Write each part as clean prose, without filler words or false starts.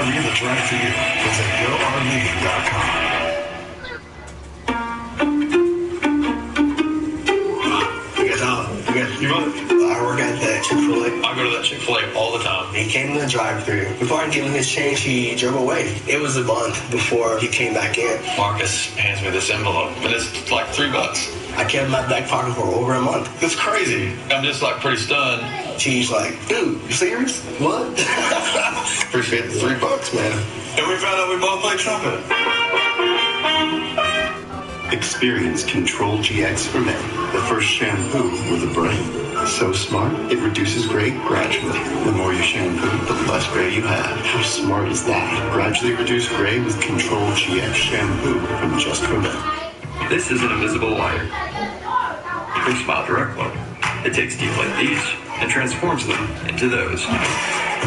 RV that's right for you. Visit GoRV.com. I work at the Chick-fil-A. I go to that Chick-fil-A all the time. He came in the drive-thru. Before I gave him his change, he drove away. It was a month before he came back in. Marcus hands me this envelope, and it's like $3. I kept my back pocket for over a month. It's crazy. I'm just like pretty stunned. She's like, dude, you serious? What? Appreciate the $3, man. And we found out we both play trumpet. Experience Control GX for Men, the first shampoo with a brain. So smart, it reduces gray gradually. The more you shampoo, the less gray you have. How smart is that? Gradually reduce gray with Control GX shampoo from Just for Men. This is an invisible wire from Smile Direct Look. It takes teeth like these and transforms them into those.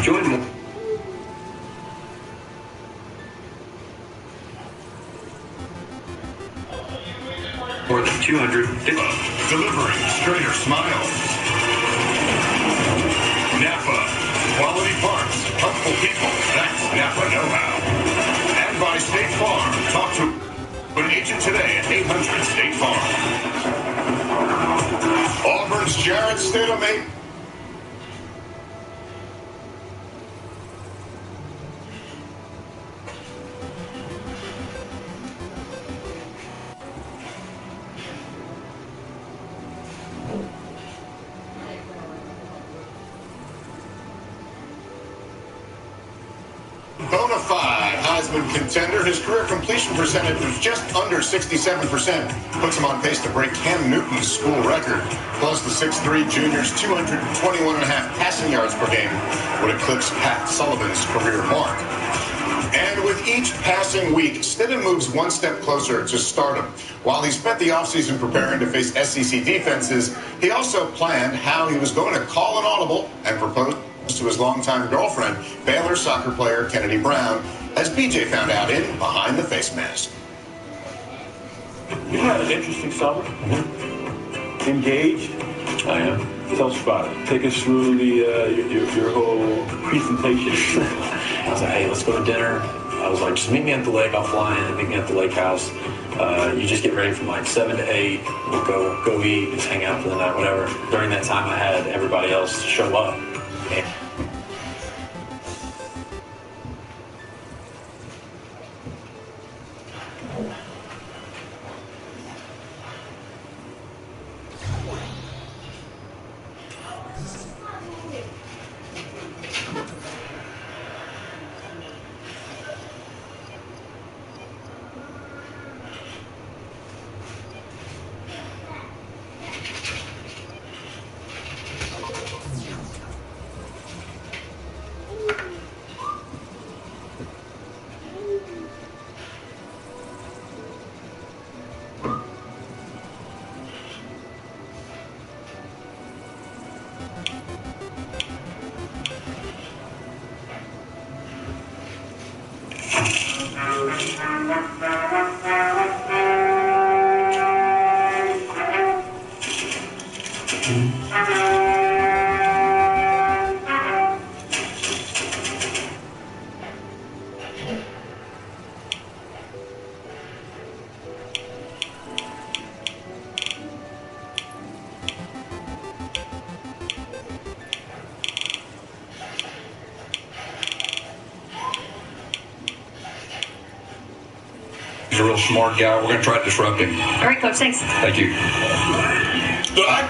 Join more. More than 250. Delivering straighter smiles. Napa. Quality parts. Helpful people. That's Napa know-how. And by State Farm. Talk to an agent today at 800 State Farm. Auburn's Jarrett Stidham. Bonafide Heisman contender. His career completion percentage was just under 67%. Puts him on pace to break Cam Newton's school record. Plus, the 6'3 junior's 221.5 passing yards per game would eclipse Pat Sullivan's career mark. And with each passing week, Stidham moves one step closer to stardom. While he spent the offseason preparing to face SEC defenses, he also planned how he was going to call an audible and propose to his longtime girlfriend, Baylor soccer player Kennedy Brown, as BJ found out in Behind the Face Mask. You had an interesting summer. Engaged. I am. Tell us about it. Take us through your whole presentation. I was like, hey, let's go to dinner. I was like, just meet me at the lake. I'll fly in and meet me at the lake house. You just get ready from like 7 to 8. We'll go eat, just hang out for the night, whatever. During that time, I had everybody else show up. And He's a real smart guy. We're going to try to disrupt him. All right, Coach. Thanks. Thank you.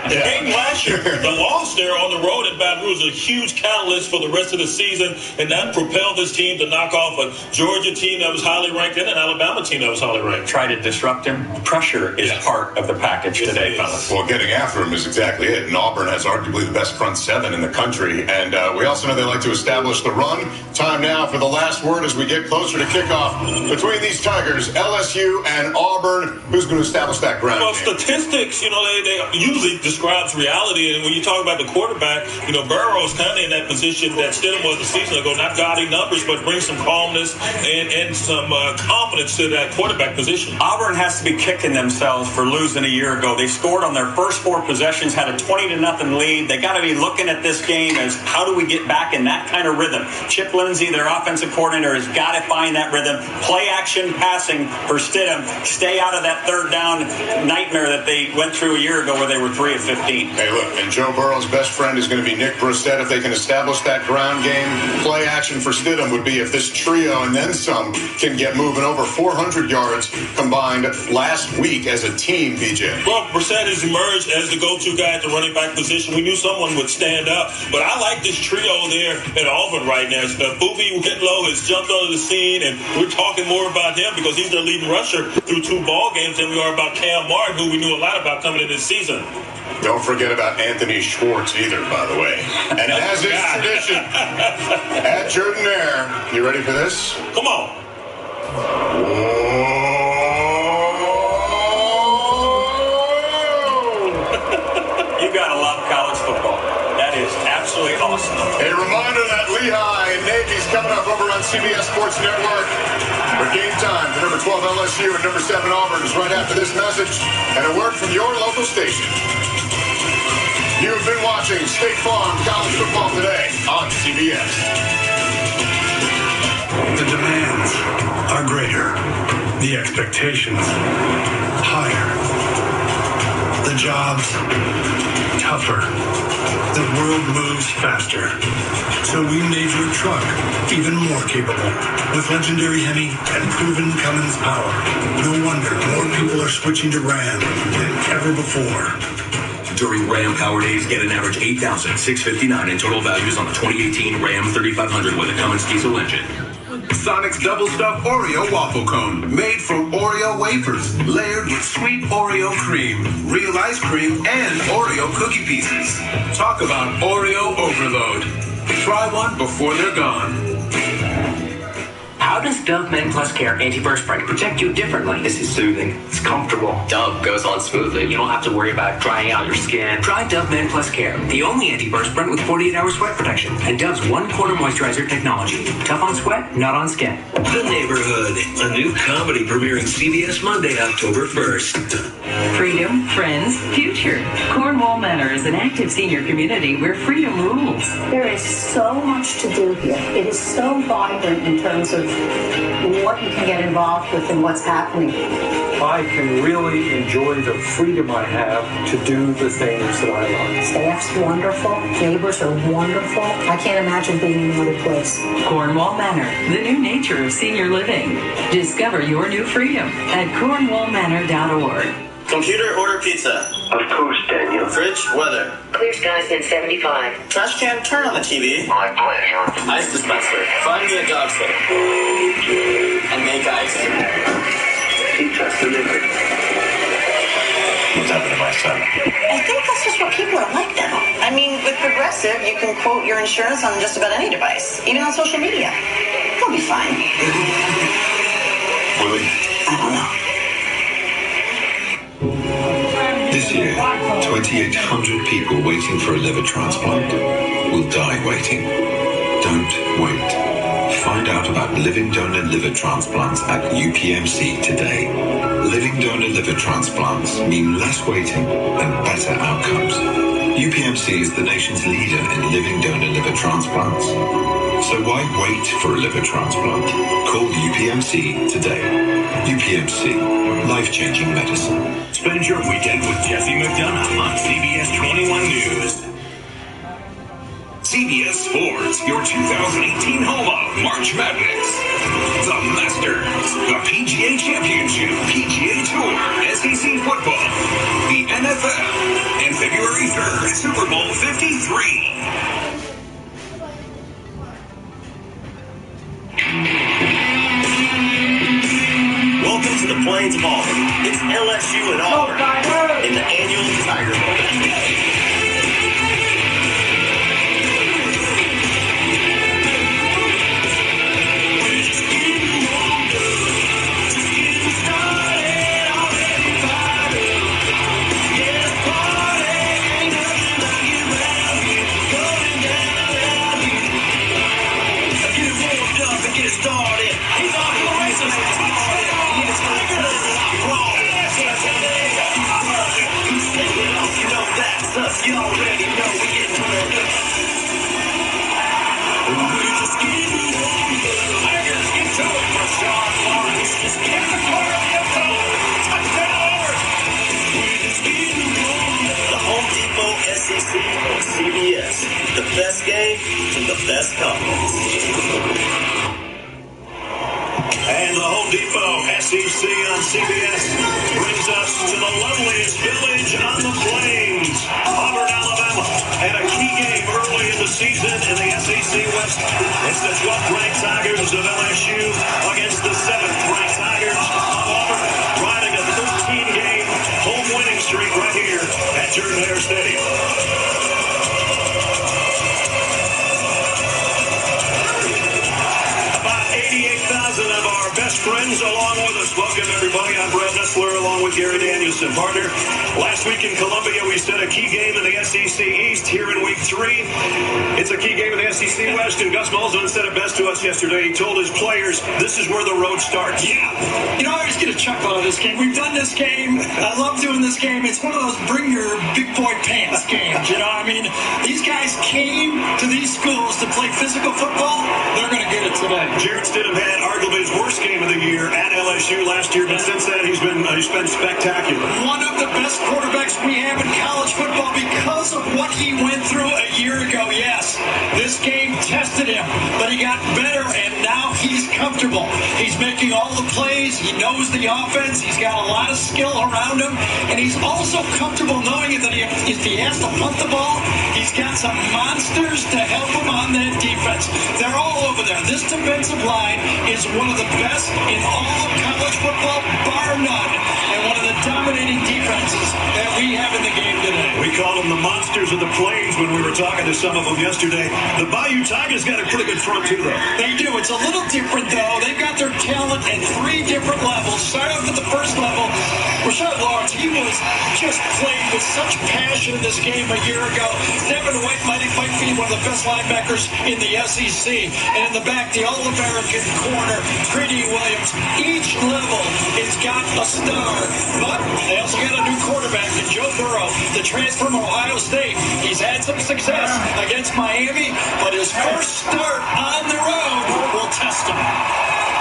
The game last year, the loss there on the road at Baton Rouge was a huge catalyst for the rest of the season, and that propelled this team to knock off a Georgia team that was highly ranked and an Alabama team that was highly ranked. Try to disrupt him. Pressure is part of the package today, fellas. Well, getting after him is exactly it. And Auburn has arguably the best front seven in the country. And we also know they like to establish the run. Time now for the last word as we get closer to kickoff between these Tigers, LSU and Auburn. Who's going to establish that ground Well, game? statistics, they usually usually describes reality. And when you talk about the quarterback, Burrow's kind of in that position that Stidham was a season ago, not gaudy numbers, but brings some calmness and some confidence to that quarterback position. Auburn has to be kicking themselves for losing a year ago. They scored on their first 4 possessions, had a 20-0 lead. They got to be looking at this game as how do we get back in that kind of rhythm. Chip Lindsey, their offensive coordinator, has got to find that rhythm. Play action passing for Stidham. Stay out of that third down nightmare that they went through a year ago where they were 3 of 15. Hey, look, and Joe Burrow's best friend is going to be Nick Brissett. If they can establish that ground game, play action for Stidham would be if this trio and then some can get moving over 400 yards combined last week as a team, BJ. Well, Brissett has emerged as the go-to guy at the running back position. We knew someone would stand up, but I like this trio there at Auburn right now. Boobie Whitlow has jumped onto the scene, and we're talking more about him because he's their leading rusher through 2 ball games than we are about Cam Martin, who we knew a lot about coming in this season. Don't forget about Anthony Schwartz either, by the way. And as is tradition, at Jordan-Hare, you ready for this? Come on. You gotta love college football. That is absolutely awesome. A reminder that Lehigh and Navy's coming up over on CBS Sports Network. For game time, the number 12 LSU and number 7 Auburn is right after this message and a word from your local station. You have been watching State Farm College Football Today on CBS. The demands are greater. The expectations higher. The jobs tougher. The world moves faster. So we made your truck even more capable with legendary Hemi and proven Cummins power. No wonder more people are switching to Ram than ever before. During Ram Power Days, get an average $8,659 in total values on the 2018 Ram 3500 with a Cummins diesel engine. Sonic's Double Stuffed Oreo Waffle Cone, made from Oreo wafers, layered with sweet Oreo cream, real ice cream, and Oreo cookie pieces. Talk about Oreo overload. Try one before they're gone. How does Dove Men Plus Care Anti-Perspirant protect you differently? This is soothing. It's comfortable. Dove goes on smoothly. You don't have to worry about drying out your skin. Try Dove Men Plus Care, the only antiperspirant with 48-hour sweat protection, and Dove's 1/4 moisturizer technology. Tough on sweat, not on skin. The Neighborhood, a new comedy premiering CBS Monday, October 1st. Freedom, friends, future. Cornwall Manor is an active senior community where freedom rules. There is so much to do here. It is so vibrant in terms of what you can get involved with and what's happening. I can really enjoy the freedom I have to do the things that I love. Staff's wonderful. Neighbors are wonderful. I can't imagine being in another place. Cornwall Manor, the new nature of senior living. Discover your new freedom at cornwallmanor.org. Computer, order pizza. Of course, Daniel. Fridge, weather. Clear skies in 75. Trash can, turn on the TV. My pleasure. Ice dispenser. Find me a dog sitter. And make ice. Pizza delivered. What's happened to my son? I think that's just what people are like now. I mean, with Progressive, you can quote your insurance on just about any device, even on social media. He'll be fine. Will he? I don't know. This year, 2,800 people waiting for a liver transplant will die waiting. Don't wait. Find out about living donor liver transplants at UPMC today. Living donor liver transplants mean less waiting and better outcomes. UPMC is the nation's leader in living donor liver transplants. So why wait for a liver transplant? Call UPMC today. UPMC, life-changing medicine. Spend your weekend with Jesse McDonough on CBS 21 News. CBS Sports, your 2018 home of March Madness. The Masters, the PGA Championship, PGA Tour, SEC Football, the NFL, and February 3rd, Super Bowl 53. Welcome to the Plains of Auburn. It's LSU and Auburn in the annual Tiger Bowl. And the Home Depot SEC on CBS brings us to the loveliest village on the plains, Auburn, Alabama, and a key game early in the season in the SEC West. It's the 12th-ranked Tigers of LSU against the 7th-ranked Tigers of Auburn, riding a 13-game home winning streak right here at Jordan-Hare Stadium. About 88,000 of our best friends along with us. Welcome, everybody. I'm Brad Nessler along with Gary Danielson. Partner, last week in Columbia, we said a key game in the SEC East. Here in week 3, it's a key game in the SEC West, and Gus Malzahn said it best to us yesterday. He told his players, this is where the road starts. Yeah. You know, I always get a chuckle out of this game. We've done this game. I love doing this game. It's one of those bring your big boy pants games, you know? I mean, these guys came to these schools to play physical football. They're going to get it today. Jarrett Stidham had arguably his worst game of the year at LSU last year, but since then he's been spectacular. One of the best quarterbacks we have in college football because of what he went through a year ago. Yes, this game tested him, but he got better, and now he's comfortable. He's making all the plays. He knows the offense. He's got a lot of skill around him, and he's also comfortable knowing that if he has to punt the ball, he's got some monsters to help him on that defense. They're all over there. This defensive line is one of the best in all of college football, bar none, and one of the dominating defenses that we have in the game today. We call them the monsters of the plains when we were talking to some of them yesterday. The Bayou Tigers got a pretty good front, too, though. They do. It's a little different, though. They've got their talent at 3 different levels. Start off at the first level. Rashard Lawrence, he was just playing with such passion in this game a year ago. Devin White might be one of the best linebackers in the SEC. And in the back, the All-American corner, Greedy Williams. Each level has got a star. But they also got a new quarterback in Joe Burrow, the transfer from Ohio State. He's had some success against Miami, but his first start on the road will test him.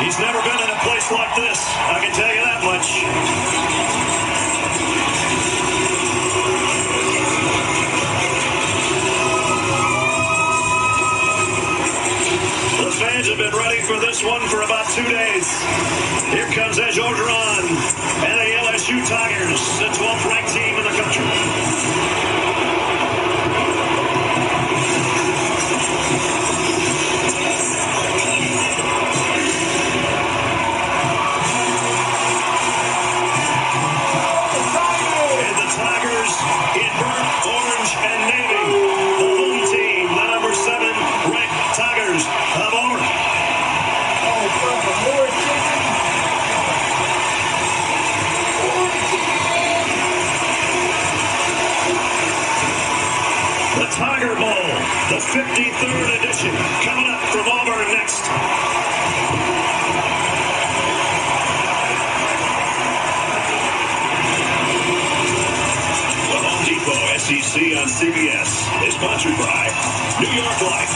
He's never been in a place like this, I can tell you that much. The fans have been ready for this one for about 2 days. Here comes Edge Orgeron and the LSU Tigers, the 12th-ranked team in the country. Tiger Bowl, the 53rd edition, coming up from Auburn next. The Home Depot SEC on CBS is sponsored by New York Life,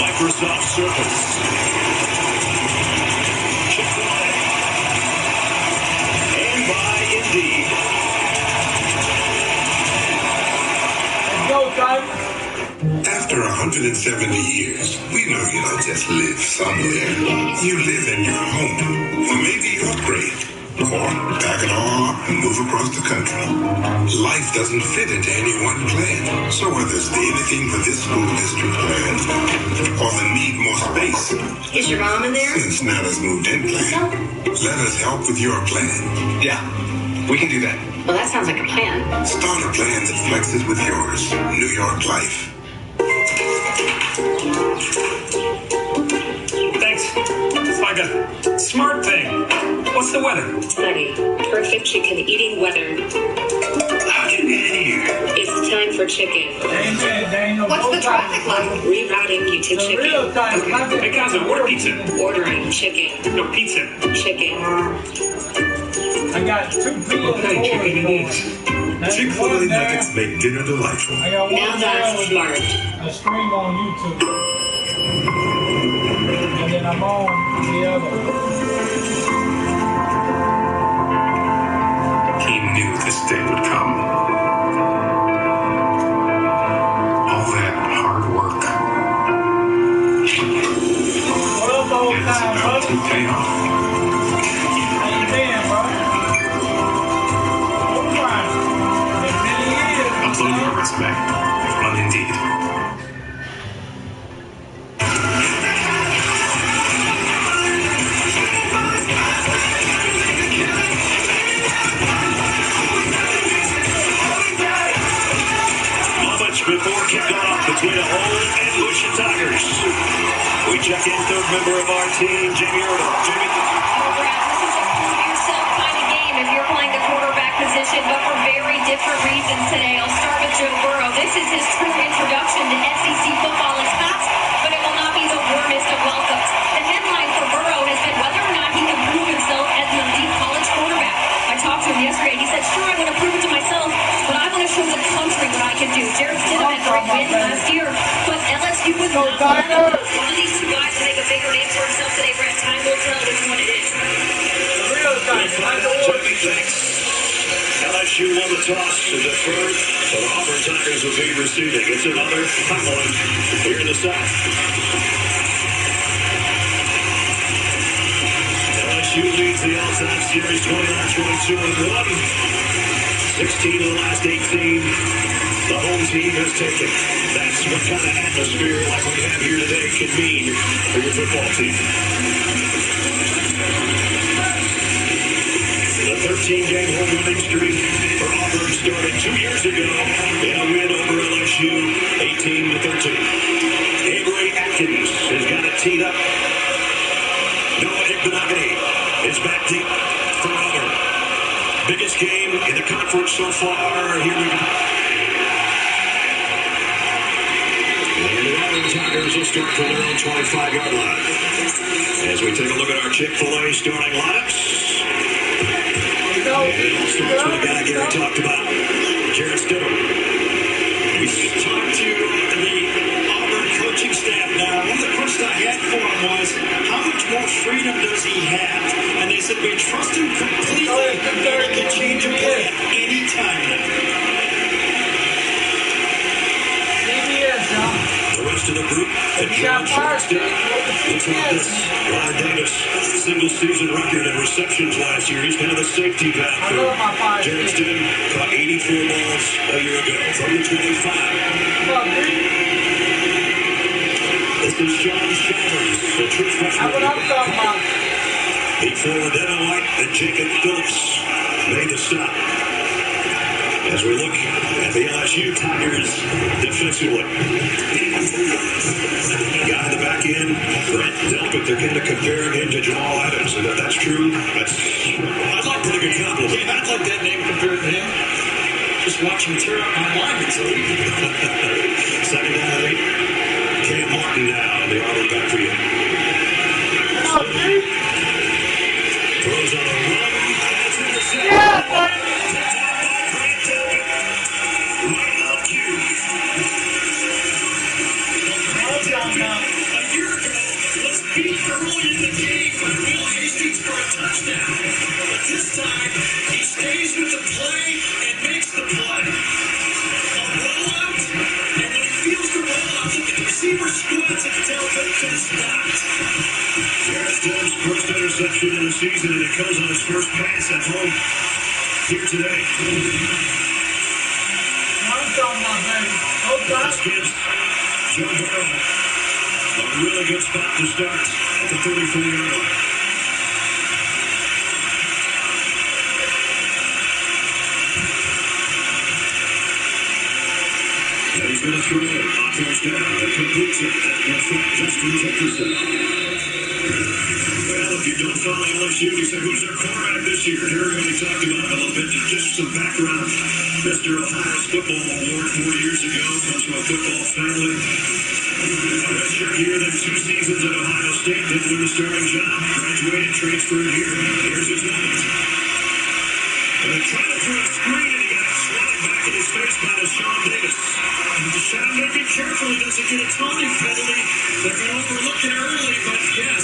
Microsoft Surface, Chick-fil-A, and by Indeed. After 170 years, we know you don't just live somewhere. You live in your home. Or maybe you upgrade. Or pack it all up and move across the country. Life doesn't fit into any one plan. So whether it's the anything for this school district plan or the need more space. Is your mom in there? Since Nana's moved in plan. Let us help with your plan. Yeah, we can do that. Well, that sounds like a plan. Start a plan that flexes with yours. New York Life. Thanks. It's like a smart thing. What's the weather? Sunny. Perfect chicken eating weather. How'd you get in here? It's time for chicken. Daniel, what's the traffic like? Rerouting you to chicken. Hey guys, order pizza. Ordering chicken. No, pizza. Chicken. I got 2 Okay, chicken and eggs. Chick-fil-A nuggets make dinner delightful. Now that's smart. I stream on YouTube. And then I'm on the other. He knew this day would come. All that hard work whole time, bro. To pay off. How you been, bro? All right. Been many years. Upload your resume on Indeed. Before kickoff between Hole and Busha Tigers. We check in third member of our team, Jamie Erdahl. Jamie. This is a prove-yourself kind of game if you're playing the quarterback position, but for very different reasons today. I'll start with Joe Burrow. This is his true introduction to SEC football. It's hot, but it will not be the warmest of welcomes. The headline for Burrow has been whether or not he can prove himself as an elite college quarterback. I talked to him yesterday. He said, sure, I'm going to prove it to myself, but I want to show the country what I can do. Jared Stidham had great win last year, but LSU was not one of these two guys to make a bigger name for himself today, Brad. Time will tell which one it is. LSU won the toss to defer, so the Auburn Tigers will be receiving. It's another hot one here in the South. LSU leads the All-Time Series 29-22-1. 16 of the last 18, the home team has taken. That's what kind of atmosphere like we have here today can mean for your football team. The 13-game home winning streak for Auburn started 2 years ago in a win over LSU, 18-13. Avery Atkins has got it teed up. Noah Igbenogany is back deep for Auburn. Biggest game in the conference so far. Here we go. And the Auburn Tigers will start from their own 25-yard line. As we take a look at our Chick-fil-A starting lineups. And it all starts with the guy Gary talked about, Jared Stidham. We talked to the Auburn coaching staff now. One of the questions I had for him was, how much more freedom does he have? And they said, we trust him completely, and he can change a play at any time now. The rest of the group, and John Charleston. Looks like this. Ryan Davis, single-season record in receptions last year. He's kind of the safety valve for Jared Stidham. Caught 84 balls a year ago from the 25. This is Sean Shivers, the true freshman. Before Devin White and Jacob Phillips made the stop. As we look at the LSU Tigers defensively. Guy in the back end, Brent Delpit, they're kind of comparing him to Jamal Adams. And if that's true, I'd like pretty good compliment. Yeah, I'd like that name compared to him. Just watch him tear up my line. Second down, 8. Cam Martin now, the Auburn backfield. Throws on a run. That's intercepted. Yeah, early in the game with Will Hastings for a touchdown. But this time, he stays with the play and makes the play. A rollout, and when he feels the rollout, look at the receiver squats and Delpit just stopped. Jared Stidham's first interception in the season, and it comes on his first pass at home here today. I'm talking about, baby. Gives Joe Burrow a really good spot to start at the 34-yard line. And he's going to throw it on first down. That completes it at Justin Jefferson. Well, if you don't follow LSU, you say, who's their quarterback this year? Harry already talked about it a little bit. Just some background. Mr. Ohio's Football Award 4 years ago. Comes from a football family. Redshirt year, then 2 seasons at Ohio State. Didn't win the starting job. Graduated, transferred here. Here's his moment. And they're trying to throw a screen, and he got swatted back in his face by Deshaun Davis. And Deshaun got to be careful he doesn't get a taunting penalty. They're going to overlook it early, but yes.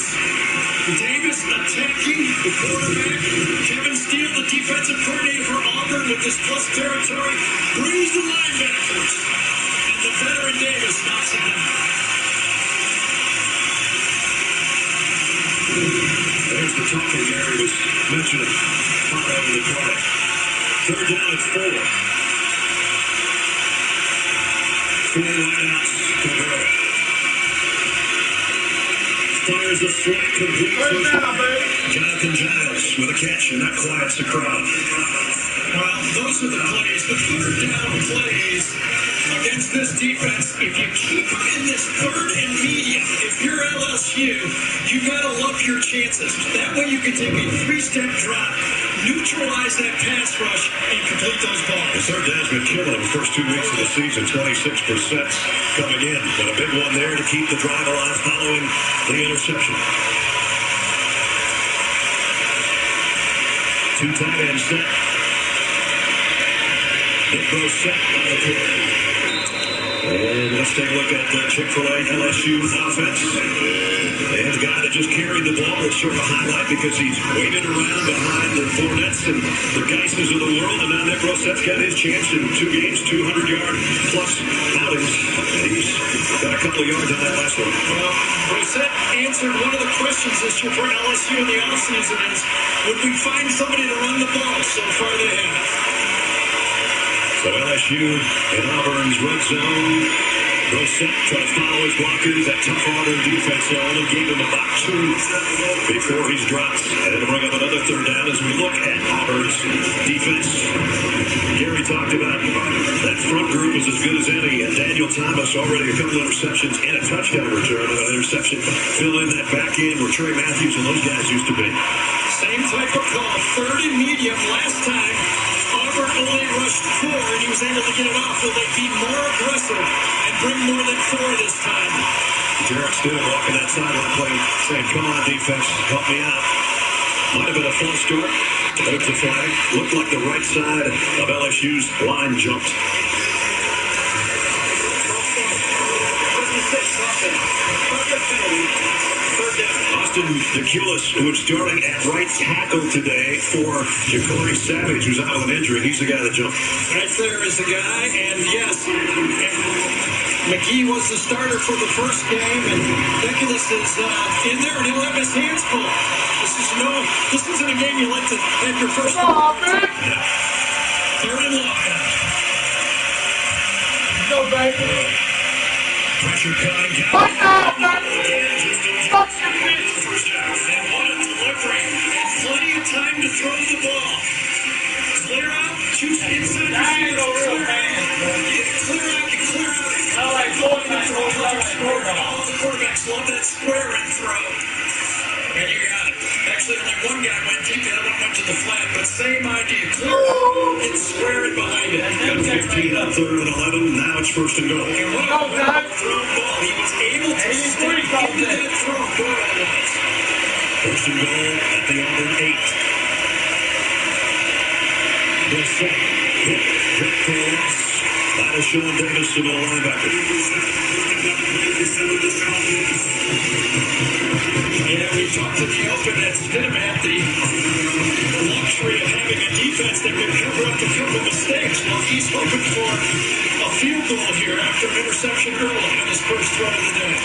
Davis attacking the quarterback. Kevin Steele, the defensive coordinator for Auburn with this plus territory, brings the linebackers. And the veteran Davis knocks it down. There's the talking Gary was mentioning. Hot over the play. Third down and 4. 4 wideouts to Burrow. Fires a flat complete. Jonathan Giles with a catch, and that quiets the crowd. Well, those are the plays, the third down plays against this defense. If you keep them in this third and medium, if you're LSU, you got to love your chances. That way you can take a 3-step drop, neutralize that pass rush, and complete those balls. The third down's been killing him the first 2 weeks of the season, 26% coming in. But a big one there to keep the drive alive following the interception. 2 tight ends set. Nick Brossette on the play. And let's take a look at the Chick-fil-A LSU offense. They have a guy that just carried the ball. It's sort of a highlight because he's waving around behind the Fournettes and the Geises of the world. And now Nick Brossette's got his chance in 2 games, 200-yard plus outings. And he's got a couple of yards on that last one. Well, Brossette answered one of the questions this year for LSU in the offseason is, would we find somebody to run the ball? So far they have. So LSU in Auburn's red zone. Brosette trying to follow his blockers. That tough Auburn defense only gave him about 2 before he's dropped. And it'll bring up another third down as we look at Auburn's defense. Gary talked about that front group is as good as any. And Daniel Thomas already a couple interceptions and a touchdown return. An interception fill in that back end where Trey Matthews and those guys used to be. Same type of call. Third and medium last time. Auburn only rushed 4, and he was able to get it off. Will they be more aggressive and bring more than 4 this time? Jarrett Stidham walking that sideline play, saying, come on, defense, help me out. Might have been a false start. There's the flag. Looked like the right side of LSU's line jumped. Austin DeCulis, who is starting at right tackle today for Ja'Cory Savage, who's out with an injury. He's the guy that jumped. Right there is the guy, and yes, McGee was the starter for the first game, and DeCulis is in there, and he'll have his hands full. This isn't a game you like to have your first ball. Third and long. Go, baby. Pressure coming down. And what a delivery. Plenty of time to throw the ball. Clear out, choose inside the field. Clear out. I like going into the all the quarterbacks love that square and throw. And you got it. Actually, only one guy went deep, the other one went to the flat, but same idea. Clear out and square it behind it. Got 15 on 3rd and 11. Now it's 1st and goal. And what a throw ball. He was able to step into that throw ball. 1st and goal at the Auburn 8. Brosette hit for a loss. That is Sean Davis, the middle linebacker. Yeah, we talked in the open that Stidham had the luxury of having a defense that could cover up a couple mistakes. Well, he's hoping for a field goal here after an interception early on his first throw of the day.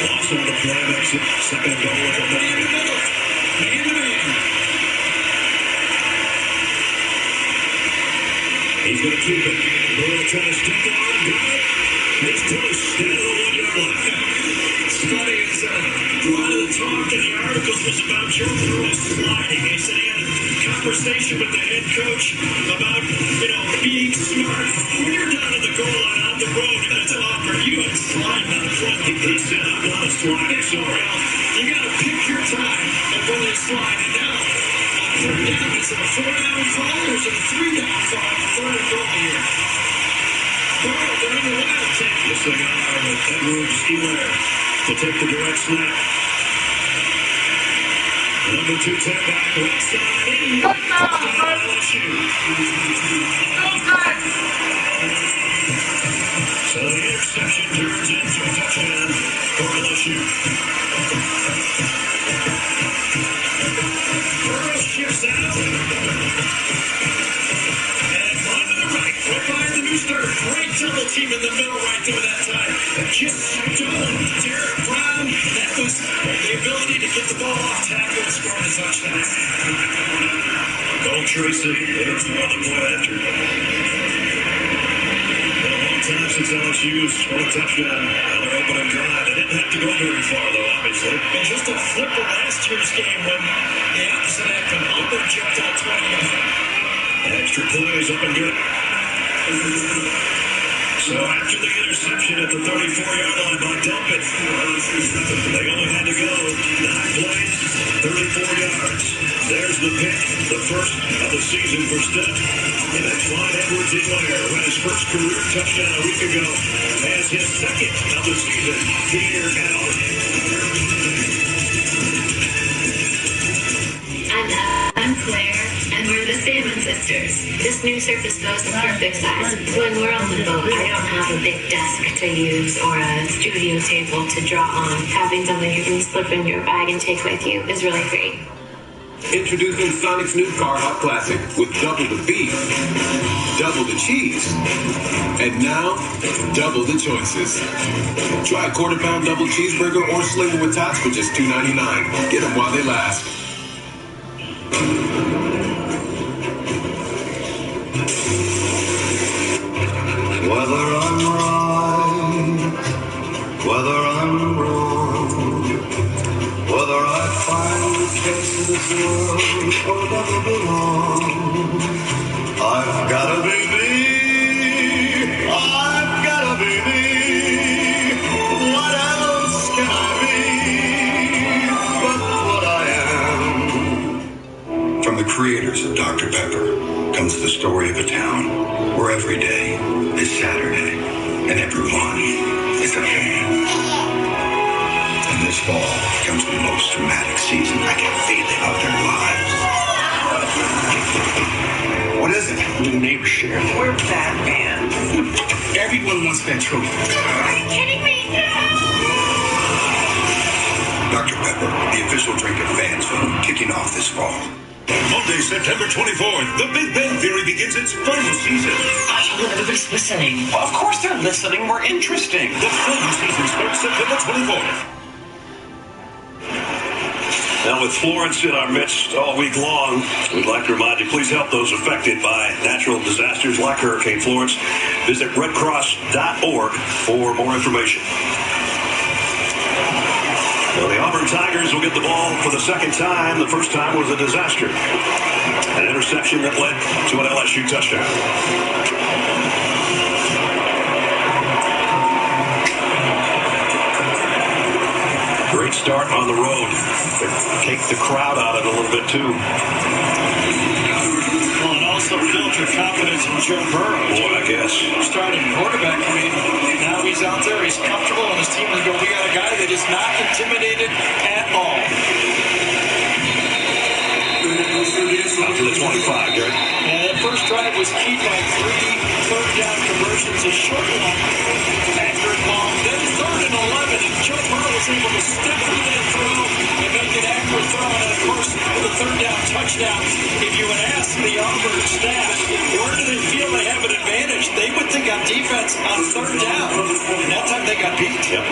Loss on the play exit. Second goal with a Man-to-man. He's going to keep it. Burrow trying to stick it on. Got it. He's pushed down the 1-yard line. It's funny, a lot of the talk in the articles was about Joe Burrow sliding. They said he had a conversation with the head coach about, being smart. When you're down at the goal line on the road and it's an offer, you ain't sliding on the front. He said, I'm not a sliding. So, you got to pick your time of when they slide. And now, on 3rd down, is it a 4-down call or is it a 3-down call on 3rd and goal here? Burrow, they're in the wild take. Yes, they are with Edwards Elair to take the direct snap. Number 2 tap back, right side, in. Touchdown, LSU. So the interception turns into a touchdown for LSU. Burrow shifts out. And on to the right by the Schuster, great double team in the middle right there that time. Chip Dolan, Derek Brown. That was the ability to get the ball off tackle and score the touchdown. Cole Tracy, there's the one to go after. Been a long time since LSU's won a touchdown on their opening drive. They didn't have to go very far, though, obviously. And just a flip of last year's game when the opposite end from Auburn jumped out 20. Extra plays up and good. So after the interception at the 34-yard line by Delpit, they only had to go 9 plays, 34 yards. There's the pick, the first of the season for Stet. And that's Clyde Edwards-Helaire, who had his first career touchdown a week ago, as his second of the season here at Auburn. I'm Claire, and we're the Salmon Sisters. This new Surface Go is the perfect size. When we're on the boat, I don't have a big desk to use or a studio table to draw on. Having something you can slip in your bag and take with you is really great. Introducing Sonic's new Carhart Classic with double the beef, double the cheese, and now double the choices. Try a quarter-pound double cheeseburger or sling with tots for just $2.99. Get them while they last. Whether I'm right, whether I'm wrong, whether I find a place in this world or never belong, I've gotta be me, I've gotta be me. What else can I be but what I am? From the creators of Dr. Pepper comes the story of a town where every day is Saturday and everyone is a fan. And this fall comes the most dramatic season I can feel it of their lives. What is it? New neighbor share. We're Batman. Everyone wants that trophy. Are you kidding me? Dr. Pepper, the official drink of fans film, kicking off this fall. Monday, September 24th, The Big Bang Theory begins its final season. Everybody's listening. Well, of course they're listening. We're interesting. The final season starts September 24th. Now, with Florence in our midst all week long, we'd like to remind you, please help those affected by natural disasters like Hurricane Florence. Visit redcross.org for more information. Well, the Auburn Tigers will get the ball for the second time. The first time was a disaster. An interception that led to an LSU touchdown. Great start on the road. Take the crowd out of it a little bit, too. Well, it also built your confidence in Joe Burrow. Boy, I guess. Starting quarterback, I mean, now he's out there, he's comfortable, and his team is going, we got a guy that is not intimidated at all. Out to the 25, Gary. And that first drive was keyed by 3 third-down conversions, a short one, accurate long, then 3rd and 11, and Joe Burrow was able to step through that throw and make an accurate throw, and of course, with a 3rd-down touchdown. If you would ask the Auburn staff, where do they feel they have an advantage? They would think on defense on 3rd down, and that time they got beat. Yep.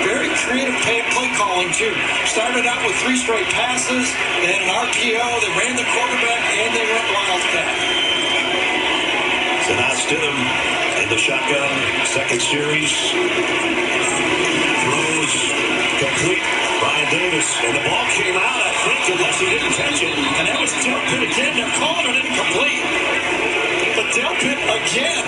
Very creative play calling, too. Started out with 3 straight passes, they had an RPO, they ran the quarterback, and they went wildcat. So now Stidham in the shotgun, second series. Throws complete. Brian Davis, and the ball came out, I think, unless he didn't catch it. And that was Delpit again. They're calling it incomplete. But Delpit again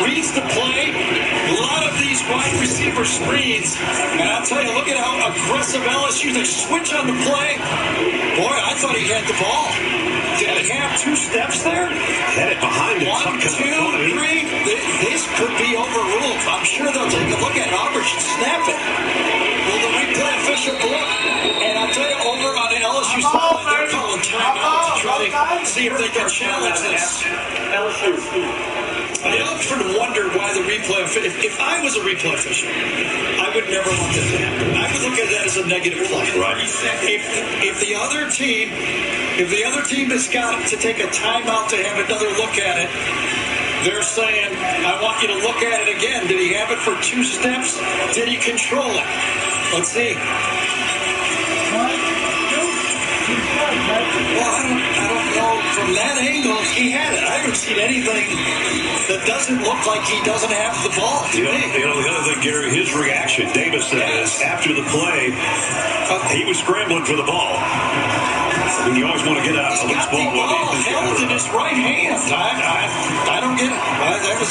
reads the play. A lot of these wide receiver screens. And I'll tell you, look at how aggressive LSU. They switch on the play. Boy, I thought he had the ball. Did he have 2 steps there? Had it behind him. 1, 2, 3. This could be overruled. I'm sure they'll take a look at it. Auburn should snap it. Will the replay official look? And I'll tell you, over on the LSU side, they're calling timeout to try to see if they can challenge this. I often wonder why the replay official, if I was a replay official, I would never want that to happen. I would look at that as a negative play. Right. If the other team has got to take a timeout to have another look at it, they're saying, I want you to look at it again. Did he have it for 2 steps? Did he control it? Let's see. Well, I don't know. From that angle, he had it. I haven't seen anything that doesn't look like he doesn't have the ball. The other thing, Gary, his reaction, Davis said this, after the play, he was scrambling for the ball. And you always want to get out of the loose ball. Held in his right hand. I don't get it. There was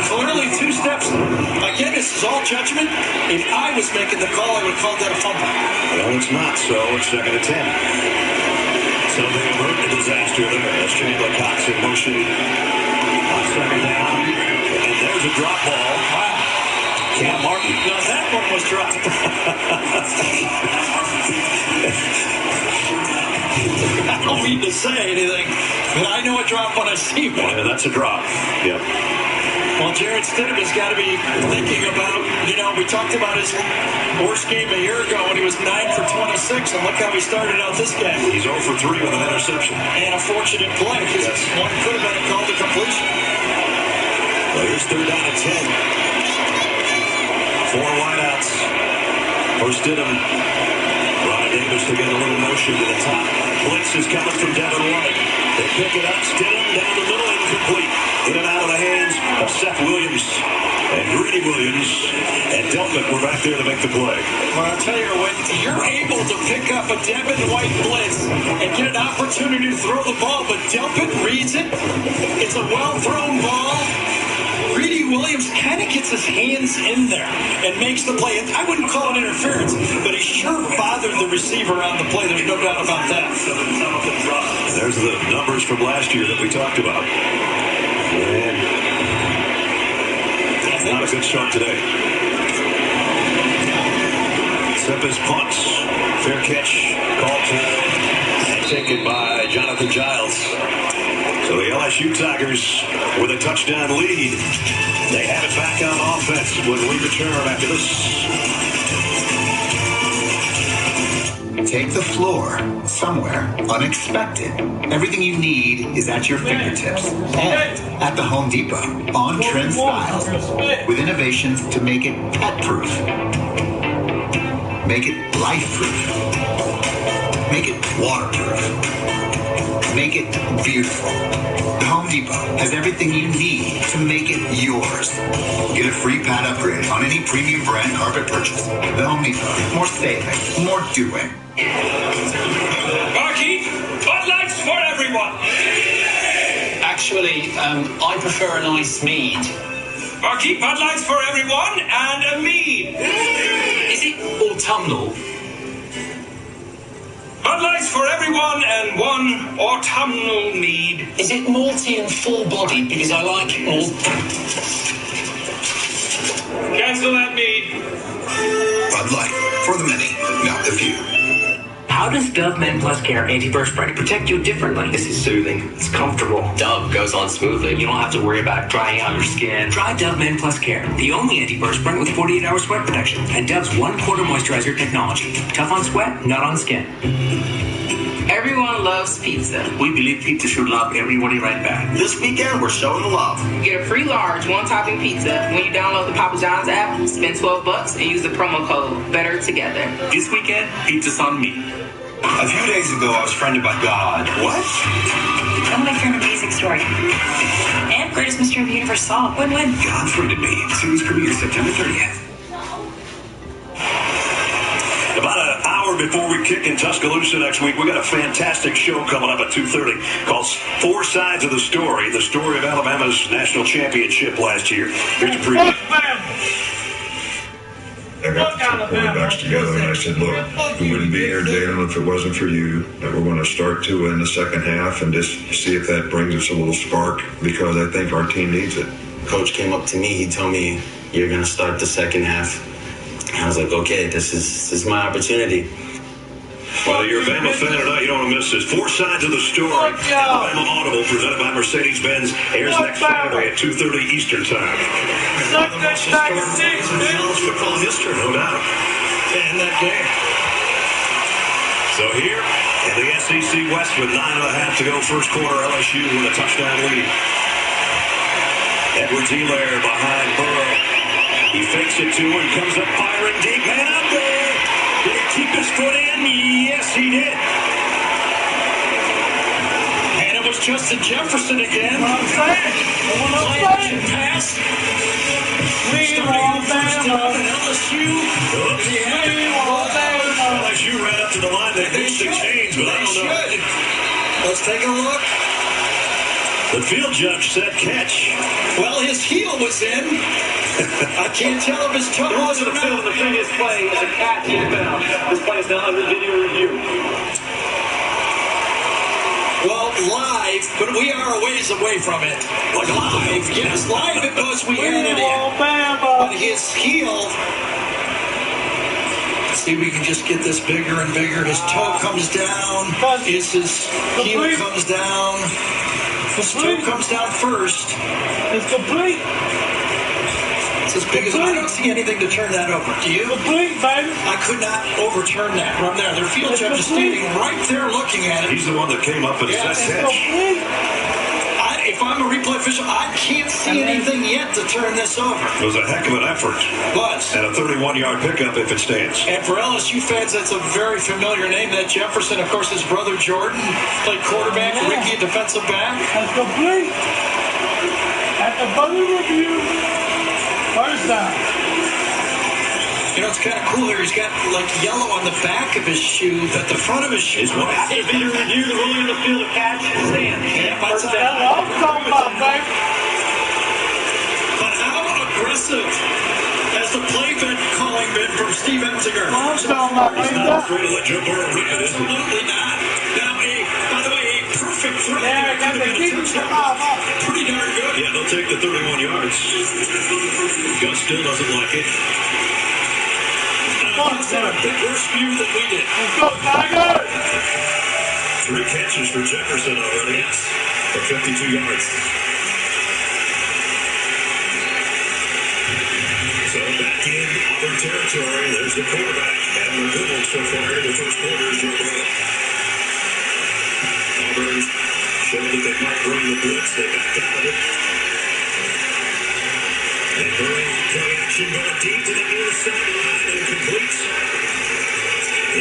clearly 2 steps. Again, this is all judgment. If I was making the call, I would call that a fumble. Well, it's not, so it's 2nd and 10. Something avert a disaster there. That's Chandler Cox in motion on 2nd down. And there's a drop ball. Wow. Cam Martin. Now that one was dropped. I don't mean to say anything, but I know a drop when I see one. Yeah, that's a drop. Yep. Well, Jarrett Stidham has got to be thinking about, we talked about his worst game a year ago when he was 9 for 26, and look how he started out this game. He's 0 for 3 with an interception. And a fortunate play, because one could have been called a completion. Well, here's 3rd down and 10. 4 wideouts for Stidham. Ronnie Davis to get a little motion to the top. Blitz is coming from Devin White. They pick it up. Stidham down the middle, incomplete. In and out of the hands of Seth Williams and Greedy Williams. And Delpit were back there to make the play. Well, I'll tell you, when you're able to pick up a Devin White blitz and get an opportunity to throw the ball, but Delpit reads it, it's a well-thrown ball. Greedy Williams kind of gets his hands in there and makes the play. I wouldn't call it interference, but he sure bothered the receiver on the play. There's no doubt about that. There's the numbers from last year that we talked about. And not a good start today. Cephas punts. Fair catch. Called for and taken by Jonathan Giles. So the LSU Tigers with a touchdown lead. They have it back on offense when we return after this. Take the floor somewhere unexpected. Everything you need is at your fingertips. And at the Home Depot, on-trend styles with innovations to make it pet-proof. Make it life-proof. Make it waterproof. Make it beautiful. The Home Depot has everything you need to make it yours. Get a free pad upgrade on any premium brand carpet purchase. The Home Depot. More saving, more doing. Barkeep, Bud Lights for everyone. Actually, I prefer an ice mead. Barkeep, Bud Lights for everyone and a mead. Is it autumnal? Bud Lights for everyone and 1 autumnal mead. Is it malty and full-bodied? Because I like malt. Cancel that mead. Bud Light, for the many, not the few. How does Dove Men Plus Care Anti-Perspirant protect you differently? This is soothing. It's comfortable. Dove goes on smoothly. You don't have to worry about drying out your skin. Try Dove Men Plus Care, the only antiperspirant with 48-hour sweat protection, and Dove's 1/4 moisturizer technology. Tough on sweat, not on skin. Everyone loves pizza. We believe pizza should love everybody right back. This weekend, we're showing love. Get a free large one-topping pizza when you download the Papa John's app, spend $12 and use the promo code Better Together. This weekend, pizza's on me. A few days ago, I was friended by God. What? I'm my friend, Amazing Story. And Greatest Mystery of the Universe Solved. Win-win. God friended me. Series premiere September 30th. About an hour before we kick in Tuscaloosa next week, we got a fantastic show coming up at 2:30 called 4 Sides of the Story of Alabama's national championship last year. Here's a preview. I got the two quarterbacks together and I said, look, we wouldn't be here, Jalen, if it wasn't for you. That we're going to start to in the second half and just see if that brings us a little spark because I think our team needs it. Coach came up to me. He told me, you're going to start the second half. I was like, okay, this is my opportunity. Whether you're a Bama fan or not, you don't want to miss this. 4 Sides of the Story. Alabama Audible, presented by Mercedes-Benz, airs next Saturday at 2:30 Eastern Time. One of the most historic days in college football history, no doubt. In that game. So here in the SEC West with 9.5 to go, first quarter, LSU with a touchdown lead. Edwards-Helaire behind Burrow. He fakes it to and comes up firing deep. Man up there. Did he keep his foot in? Yes, he did. And it was Justin Jefferson again. What I'm saying. Play-action pass. Starting the first down at LSU. LSU ran up to the line. They missed the chains, but I don't know. Let's take a look. The field judge said catch. Well, his heel was in. I can't tell if his toe was There wasn't a field in the previous play as a catch inbound. This play is now under video review. Well, live, but we are a ways away from it. Like live, yes, live because we had it in. But his heel, see, we can just get this bigger and bigger. His toe comes down. His heel comes down. His toe comes down first. It's complete. It's as big as I don't see anything to turn that over. Do you? Complete, baby. I could not overturn that from there. Their field judge is standing right there looking at it. He's the one that came up and said catch. If I'm a replay official, I can't see anything yet to turn this over. It was a heck of an effort. Was. And a 31-yard pickup if it stands. And for LSU fans, that's a very familiar name. That Jefferson, of course, his brother Jordan played quarterback, Ricky defensive back. That's complete. At the buzzer review, first down. You know, it's kind of cool here. He's got like yellow on the back of his shoe, but the front of his shoe is white. Video review, the ruling in the field of catch stands. Yeah, That's what I'm talking about, baby. But how aggressive has the play calling been from Steve Enzinger? I'm talking about, He's not afraid to let Joe Burrow rip it, is he? Absolutely not. Now, by the way, a perfect throw. Yeah, I got the keepers come out. Pretty darn good. Yeah, they'll take the 31 yards. Gus still doesn't like it. He's had a big worse view than we did. Let's go, Tiger! 3 catches for Jefferson already. Yes. For 52 yards. So back in Auburn territory, there's the quarterback. Having a good one so far in the first quarter is Joe Burrow. Auburn showed that they might bring the blitz. They backed out of it. And Burrow play action going deep to the near sideline and complete.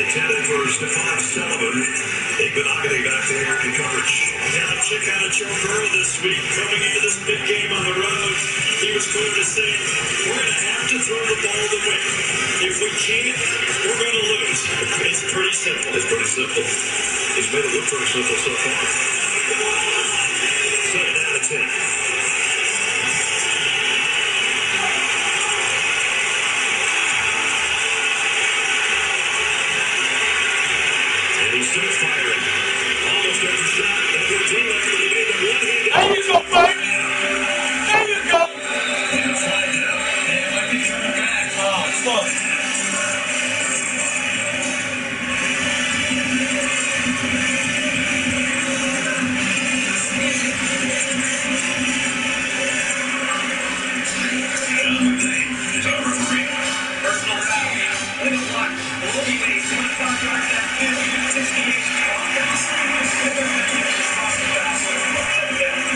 Intended for Stefan Sullivan. Igbenogany back there in coverage. Now check out Joe Burrow this week. Coming into this big game on the road, he was clear to say, we're going to have to throw the ball to win. If we can't, we're going to lose. It's pretty simple. It's pretty simple. He's made it look pretty simple so far. 7 out of 10. He's still firing. Almost every shot. Edwards-Helaire made them one-handed. There you go, baby. There you go. And a flag down. And it might be coming back. Oh, look. Is our referee. Personal foul. With a block. Teammates 25 yards out. 68.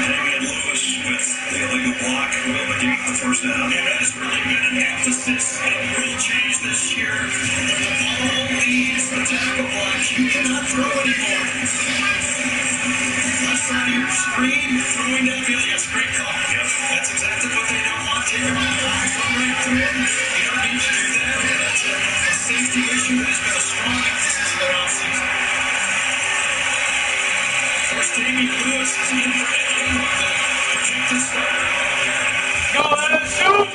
Damian Lewis with the illegal block will negate the first down. And that has really been an emphasis and real change this year. If the ball leaves the tackle box, you cannot throw anymore. Left side of your screen, throwing downfield. Yes, great call. Yep, that's exactly what they don't want. Take them out of the right through. You don't need to do that. That's a safety issue that has been a strong emphasis in the offseason. First, Damian Lewis is in for Eddie, the projected starter. Go, let him shoot!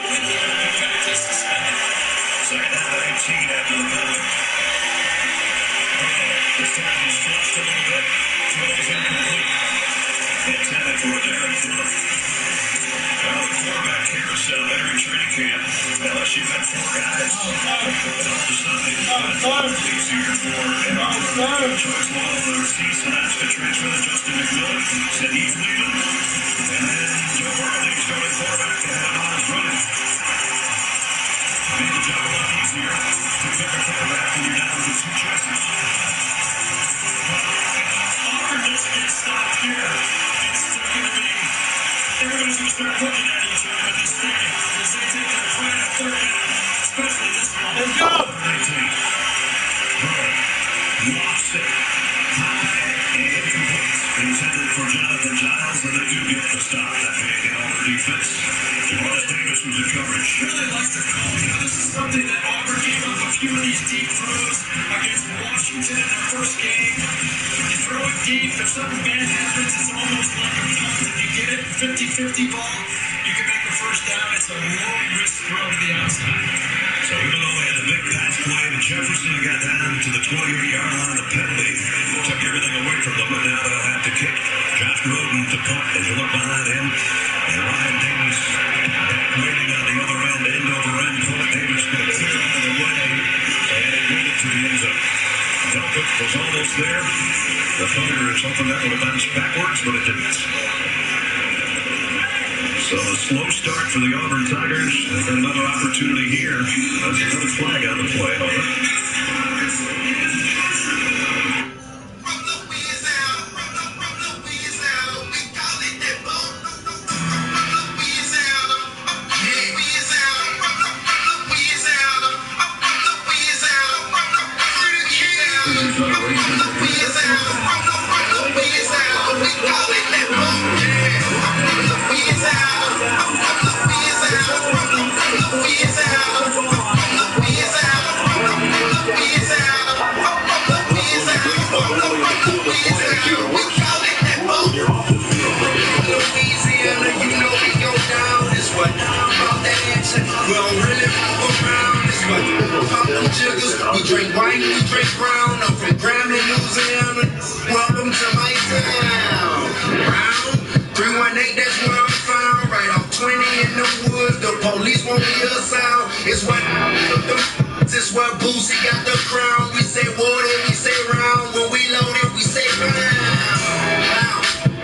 Second down and 18 after the penalty. This time he's stretched a little bit. Throws incomplete. Intended for Derek Thorpe. Well, the quarterback carousel there in training camp. LSU had 4 guys. Dr. Sunday, easier for George Waller. He snaps to transfer to Justin McMillan. Said he's leaving. And then Joe Burrow, the starting quarterback, to have Miles running. Made the job a lot easier to pick a quarterback when you're down to 2 choices. Auburn doesn't get stopped here. It's still going to be, everybody's going to start looking at each Intended for Jonathan Giles, and they do get the stop. That may get on the defense. Jonas Davis was in coverage. Really likes to call. This is something that Auburn gave up a few of these deep throws against Washington in their first game. You throw it deep, if something bad happens, it's almost like a punt. If you get it 50-50 ball, you can make the first down. It's a low-risk throw to the outside. So even though they had the big pass play, and Jefferson got down to the 28-yard line, the penalty took everything away from them, and now they'll have to kick. Josh Roden to punt as you look behind him. And Ryan Davis waiting on the other end over end. Philip Davis going to clear out of the way, and it made it to the end zone. Delpit was almost there. The Thunder is hoping that would have bounced backwards, but it didn't. So a slow start for the Auburn Tigers. They've got another opportunity here. That's another flag on the play, however. We drink white, we drink brown. I'm from Graham, Louisiana. Welcome to my town. Round 318, that's where I'm found. Right off 20 in the woods. The police won't be a sound. It's what this where Boosie got the crown. We say water, we say round. When we load it, we say bow.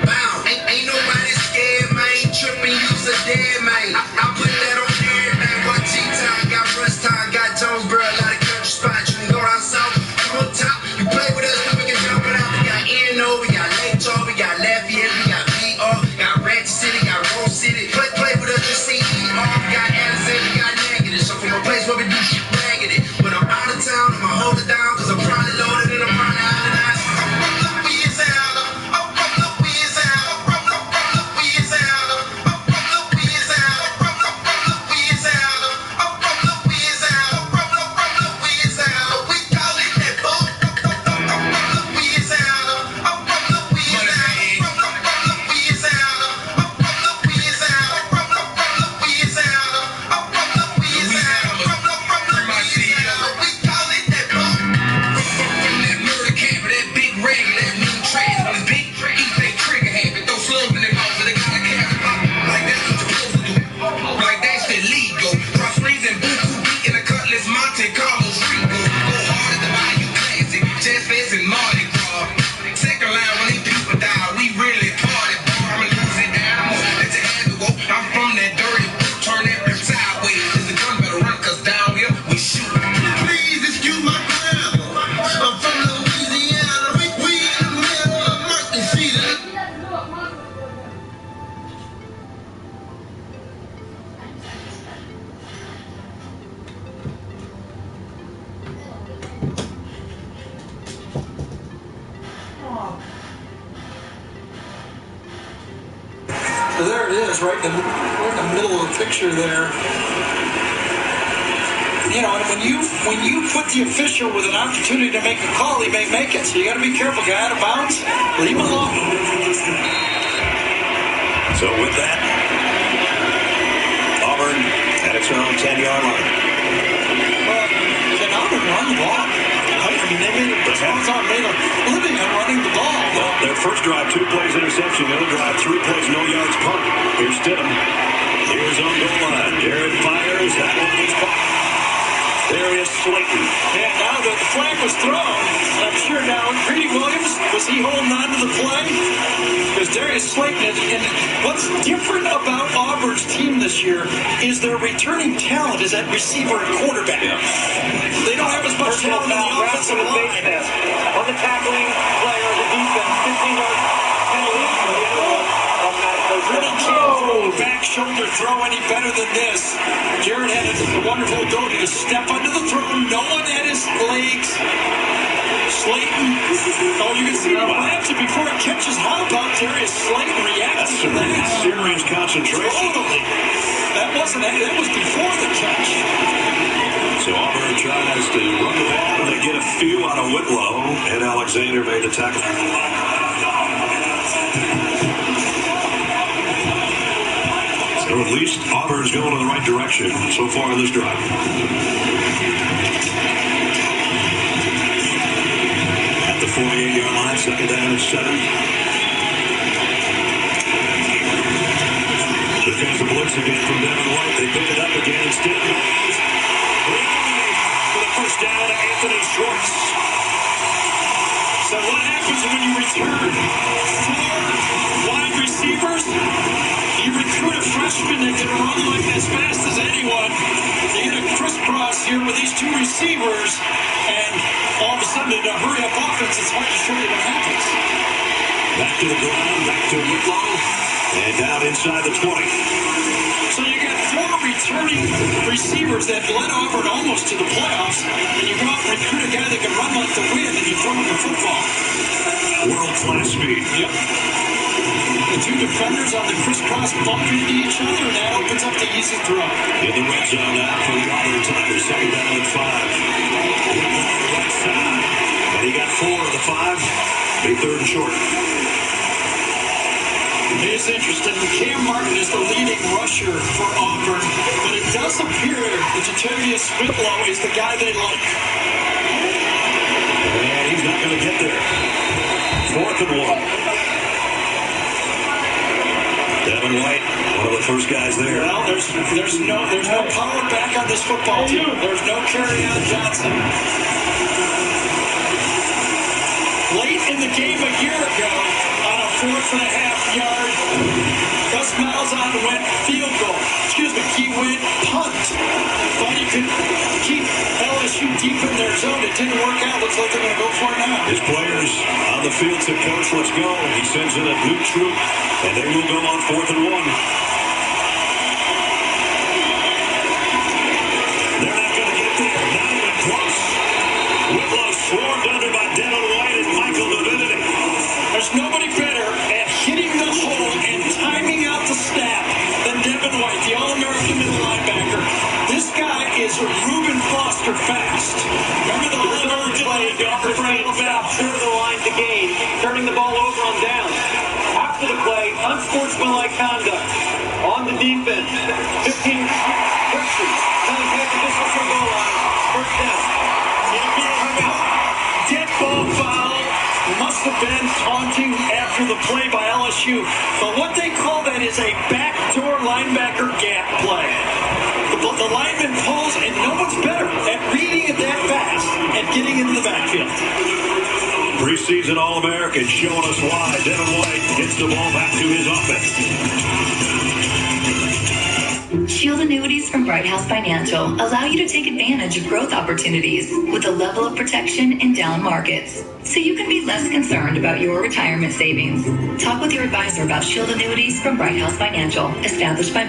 Bow. Ain't nobody scared, man. Tripping, use a dead, man. I put that on there, man. What T-Time got Rust Time, got Jonesboro, a lot of country spots. You can go down south, come on top. You play with us, then we can jump it out. We got N.O., we got Lake Charles, we got Lafayette, we got B.R., got Ratchet City, got Rose City. Play with us, just see E.R., we got Addison, we got Negative. So from a place where we do shit raggedy. When I'm out of town, I'ma hold it down, cause I'm probably loaded and I'm probably out of that. There it is, right in the middle of the picture there. You know, and when you put the official with an opportunity to make a call, he may make it. So you got to be careful. Guy out of bounds, leave him alone. So with that, Auburn at its own 10-yard line. Well, can Auburn run the ball? I mean, they made a living on running the ball. Well, their first drive, 2 plays interception. The other drive, 3 plays, no yards punt. Here's Stidham. Here's on goal line. Jared fires. That one was caught. There is Slayton. And now the flag was thrown. I'm sure now Greedy Williams, was he holding on to the play? Because Darius Slayton, and what's different about Auburn's team this year is their returning talent is at receiver and quarterback. Yeah. They don't have as much talent in the offensive line. On the tackling player of the defense, 15 yards penalty. Really can't throw a back shoulder throw any better than this. Jared had with the wonderful ability to step under the throne. No one at his legs. Slayton. Oh, you can see him grabs it before it catches. How about Darius Slayton reacting to that? Serious concentration. Totally. That was before the catch. So Auburn tries to run the ball, and they get a few out of Whitlow, and Alexander made the tackle. So at least Auburn's going in the right direction so far in this drive. At the 48-yard line, second down and 7. Here comes the blitz again from Devin White. They pick it up again instead. For the first down to Anthony Schwartz. So what happens when you return 4 wide receivers? You recruit a freshman that can run like as fast as anyone. You get a crisscross here with these 2 receivers, and all of a sudden in a hurry-up offense, it's hard to show you what happens. Back to the ground, back to Whitlow, and down inside the 20. So you got 4 returning receivers that led Auburn almost to the playoffs, and you go out and recruit a guy that can run like the wind, and you throw him the football. World-class speed. Yep. The 2 defenders on the crisscross bump into each other, and that opens up the easy throw. In the red zone now for the Auburn Tigers. Second down and 5. Right side. And he got 4 of the 5. Big third and short. It is interesting. Cam Martin is the leading rusher for Auburn, but it does appear that Jatavius Whitlow is the guy they like. And he's not going to get there. 4th and 1. Devin White, one of the first guys there. Well, there's no power back on this football team. There's no Kerryon Johnson. Late in the game a year ago, on a 4.5-yard, Gus Malzahn went field goal. He went punt. Thought he could keep LSU deep in their zone. It didn't work out. Looks like they're going to go for it now. His players on the field said, "Coach, let's go." He sends in a new troop, and they will go on 4th and 1. They're not going to get there. Not even close. Whitlow swarmed under by Devin White and Michael Divinity. There's nobody better at hitting the hole and timing out the snap than Devin White, the All-American middle linebacker. This guy is Reuben Foster fast. Remember the All-American play? Clear the line to gain, turning the ball over on down. After the play, unsportsmanlike conduct on the defense. 15 pressures, coming back to this from goal line. First down. Dead ball foul. Must have been taunting after the play by LSU. But what they call that is a backdoor linebacker gap play. The lineman pulls, and no one's better at reading it that fast and getting into the backfield. Preseason All-American showing us why Devin White gets the ball back to his offense. Shield annuities from Bright House Financial allow you to take advantage of growth opportunities with a level of protection in down markets, so you can be less concerned about your retirement savings. Talk with your advisor about Shield annuities from Bright House Financial, established by...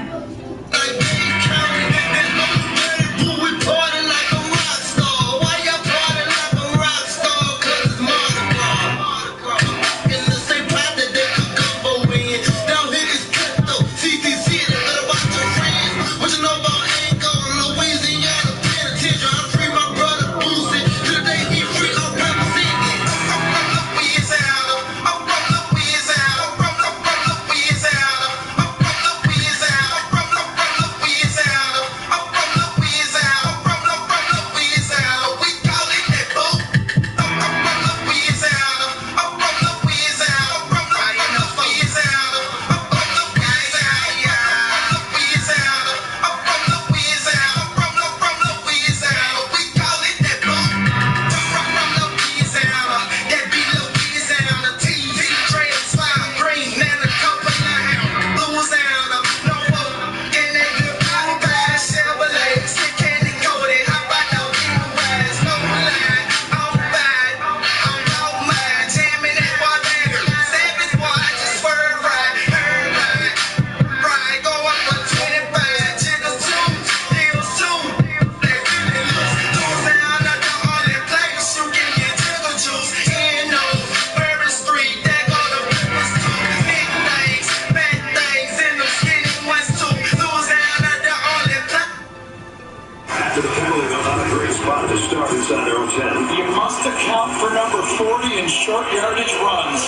to the penalty, though, not a great spot to start inside their own 10. You must account for number 40 in short yardage runs.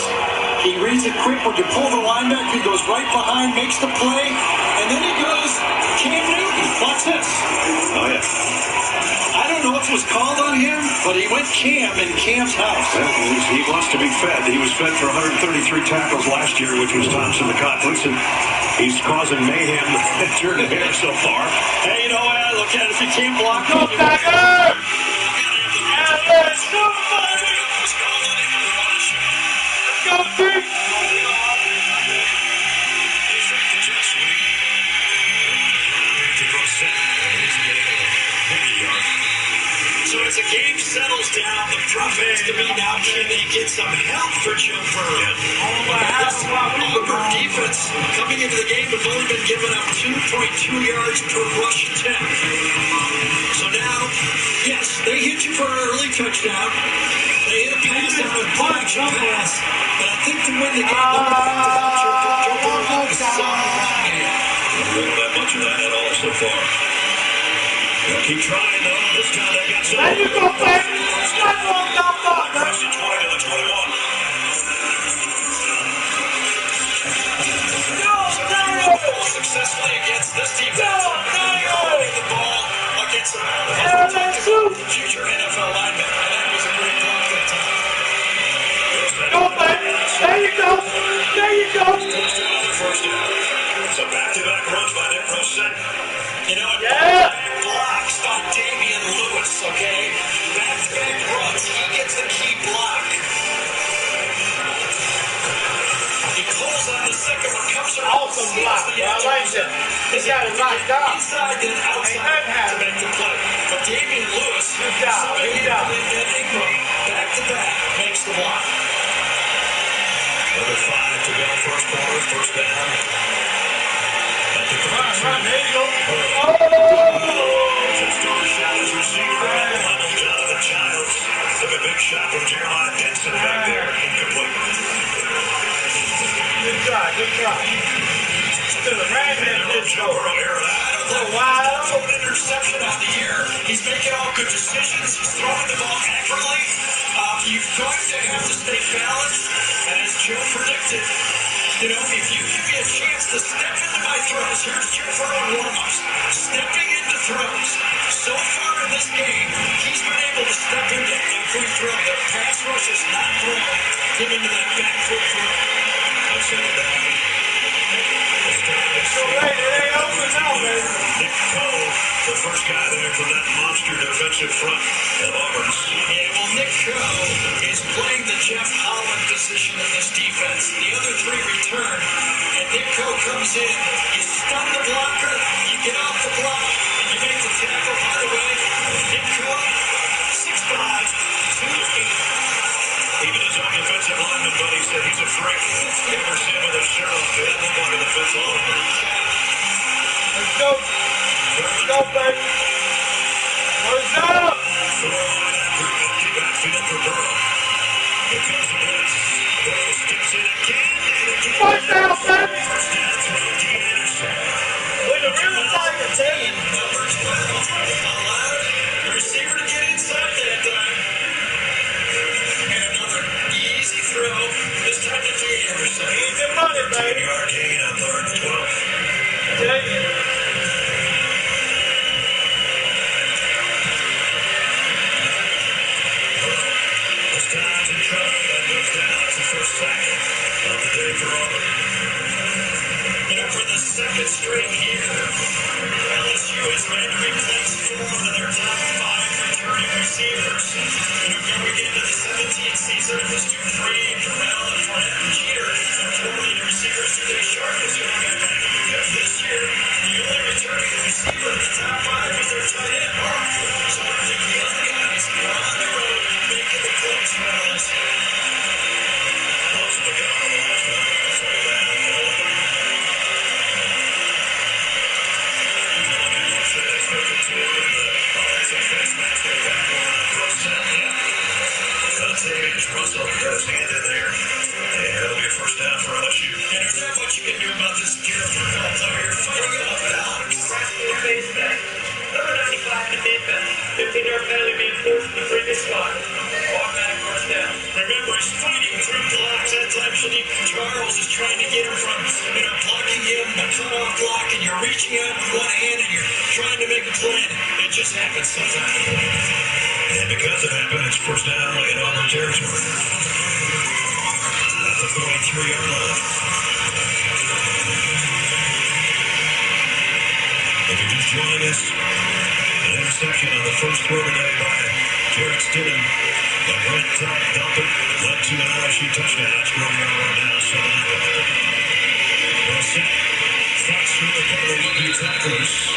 He reads it quick. When you pull the linebacker, he goes right behind, makes the play, and then he goes Cam Newton. Watch this. Oh, yeah. I don't know if it was called on him, but he went Cam in Cam's house. Well, he wants to be fed. He was fed for 133 tackles last year, which was tops in the conference, and he's causing mayhem during the air so far. Hey, you know what? Look at it. If you can't block him, Tiger! Go, Pete! So as the game settles down, the preference to me now, can they get some help for Joe Burrow? This Auburn defense coming into the game have only been giving up 2.2 yards per rush attempt. So now, yes, they hit you for an early touchdown. They hit a pass on a play-action pass. But I think to win the game, they're going to have to help Joe Burrow with some run game. Not that much of that at all so far. They'll keep trying, though. This time they got some. There you go, baby! That's what I'm talking about, Across the 20 to the 21. Successfully against this defense. Holding the ball against a future NFL lineman. And that was a great block that time. Go, baby! There you go! There you go! First down. So back-to-back runs by Nick Rosen. You know, yeah! Blocks by Damian Lewis, okay? Back-to-back runs. He gets the key block. He pulls on the second one, comes around. Awesome block, bro. I like that. He got it locked up. Inside and outside to make the play. But Damian Lewis, good job. Back-to-back makes the block. Another 5 to go. First quarter, first down. Run, there you go. Just overshot his receiver at the level, Jonathan Childs. Took a big shot from Jeremiah Benson back there. Incomplete. Good try, good try. Still a ran that good show. An interception on the year. He's making all good decisions. He's throwing the ball accurately. You're going to have to stay balanced. And as Joe predicted, you know, if you give me a chance to step into my throws, here's Joe Burrow in warm-ups. Stepping into throws. So far in this game, he's been able to step into every throw. The pass rush is not throwing him into that back foot throw. I've said it down. So late, it ain't over now, baby. Nick Cole, the first guy there from that monster defensive front of Auburn. Yeah, well, Nick Cole is playing the Jeff Holland position in this defense. The other three return, and Nick Cole comes in. You stun the blocker, you get off the block, and you make the tackle. By the way, Nick Cole, 6'5", 280. Even his own defensive lineman buddy said he's a freak. Never seen him with a shirt on. That looked like a defensive lineman. Let's go. Let's go, baby. What's up? Empty backfield for Burrow. Here comes the blitz. Burrow skips it again and again. First down, baby. First down throw, D. Anderson. With a real tiger, team. Number 12 allowed the receiver to get inside that time. And another easy throw. This time to D. Anderson. Easy money, baby. 10-yard gain on third and 12. Tell you. Times in trouble. That goes down. That's the first sack of the day for Auburn. You know, for the second straight year, LSU has had to replace 4 of their top 5 returning receivers. You know, going into the 17th season, it was 2-3, Terrell and Fred Jeter. Their 4 leading receivers, C.J. Sharp was the only guy back. This year, the only returning receiver in the top 5 was their tight end, Mark. So I think the other guys are on the road making the plays for LSU. Also, the guy on the last one. Second down. Russell got his hand in there, and that'll be a first down for LSU. And there's not much you can do about this deer football player fighting off balance. Number 95. on the defense. 15-yard penalty being forced in the previous spot. Automatic first down. Remember, he's fighting through blocks. That time, Shanique Charles is trying to get him from, blocking him, a cutoff block, and you're reaching out with one hand and you're trying to make a play. It just happens sometimes. And because it happened, it's first down in Auburn territory. At the 43-yard line. If you're just joining us, an interception on the first throw today by Jared Stidham. The Brent Tuck dump it, led to an LSU touchdown. That's where we are right now. 7-0. Well set. Fox through the couple of would-be tacklers.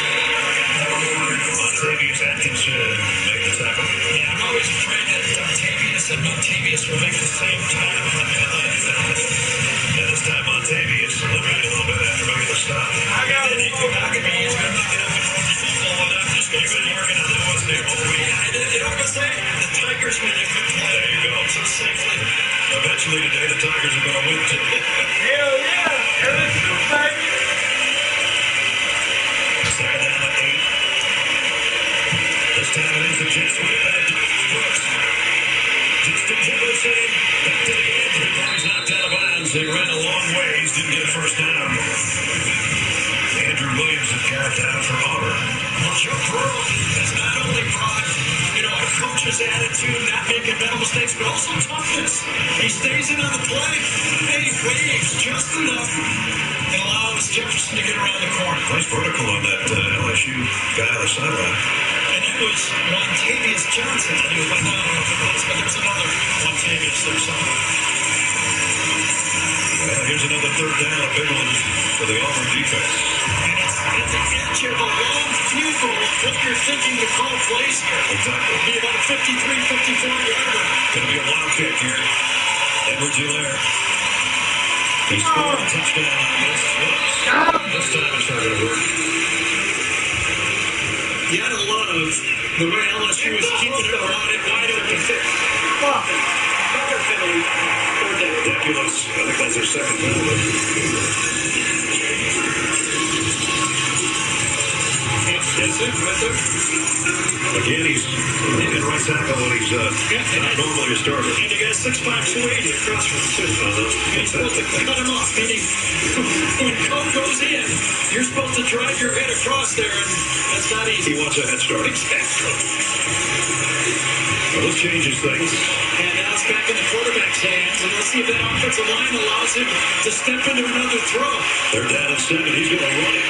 Montavious Atkinson made the tackle. Yeah, I'm always afraid that Montavious and Montavious will make the same time. And this time Montavious eliminated a little bit after making the stop. I got it. He's going to knock it up and I'm just going to be working on the what's name all week. You know what I'm saying? The Tigers made a good play. There you go. So safely. Eventually today the Tigers are going to win too. Hell yeah. LSU, baby. Second down at 8. This time it is the Jesuit back to Brooks. Justin Jefferson back to the Andrew. He's knocked out of bounds. They ran a long ways. Didn't get a first down. Andrew Williams is carried down for Auburn. Well, Joe Burrow has not only brought, a coach's attitude, not making mental mistakes, but also toughness. He stays in on the play, and he waves just enough and allows Jefferson to get around the corner. Nice vertical on that LSU guy on the sideline. And that was Montavious Johnson. I don't know if it was, but there's another Montavious there somewhere. Well, here's another third down, a big one for the Auburn defense. And it's at the edge of a long field goal of what you're thinking to call plays here. Exactly. It'll be about a 53, 54-yarder. Going to be a wild kick here. Edwards-Helaire. He scored a touchdown on this. This time it's not going to work. You gotta love the way LSU is keeping it around it wide open. Another penalty. Ridiculous. I think that's their second penalty. That's it, right there. Again, he's in right tackle when he's not normally a starter. And you got 6'5", 280 across from the two. He's supposed to cut him off, meaning when Coach goes in, you're supposed to drive your head across there, and that's not easy. He wants a head start. Exactly. Well, this changes things. And now it's back in the quarterback's hands, and let's see if that offensive line allows him to step into another throw. They're down at 7. He's going to run it.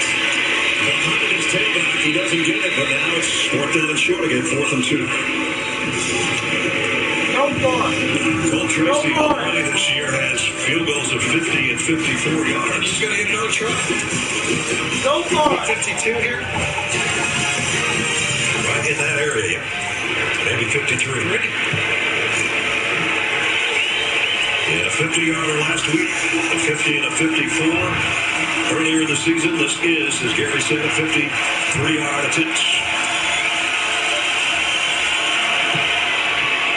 Behind his tailback, he doesn't get it, but now it's 4th down and short again, 4th and 2. No fun. Cole Tracy already this year has field goals of 50 and 54 yards. He's going to hit another try. No fun. 52 here. Right in that area, maybe 53. Yeah, a 50-yarder last week, a 50 and a 54. Earlier in the season, this is, as Gary said, a 53-yard attempt.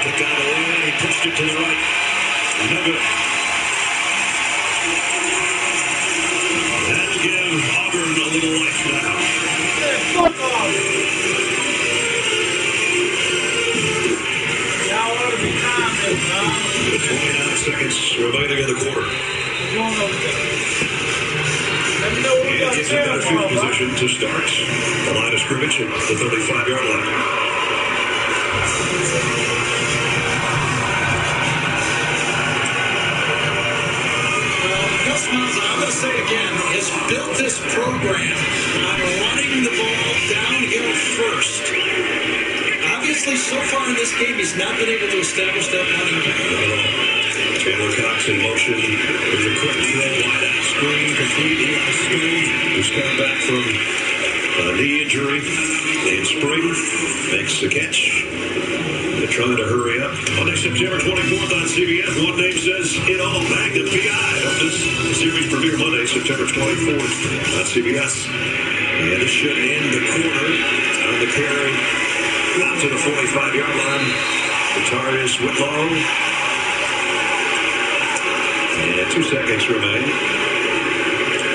Kick out of the way, he pushed it to the right. No good. That'll give Auburn a little life now. With 29 seconds remaining in the quarter. And it's a better field position to start the line of scrimmage at the 35-yard line. Well, Gus Malzahn, I'm going to say it again, has built this program on running the ball downhill first. Obviously, so far in this game, he's not been able to establish that running game. Chandler Cox in motion. There's a quick throw, wide out screen, complete Eli Stone, who's come back from a knee injury in spring, makes the catch. They're trying to hurry up. Monday, September 24th on CBS. One name says it all. Magnum PI. This series premiere Monday, September 24th on CBS. And this should end the quarter. On the carry, out to the 45-yard line. Vitarius Whitlow. And 2 seconds remain.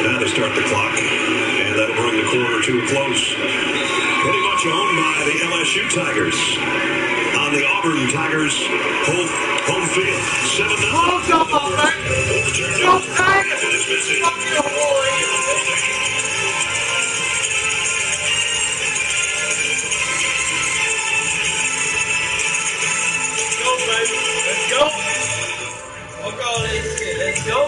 Now they start the clock, and that'll bring the quarter to a close. Pretty much Watch owned by the LSU Tigers. On the Auburn Tigers home field. 7-0. Let's go. Fuck all this shit. Let's go.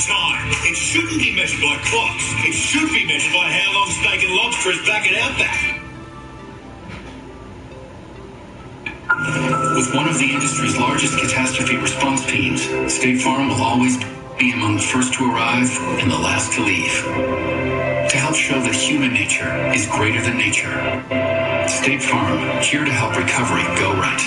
Time. It shouldn't be measured by clocks. It should be measured by how long steak and lobster is back at Outback. With one of the industry's largest catastrophe response teams, State Farm will always be among the first to arrive and the last to leave. To help show that human nature is greater than nature. State Farm, here to help recovery go right.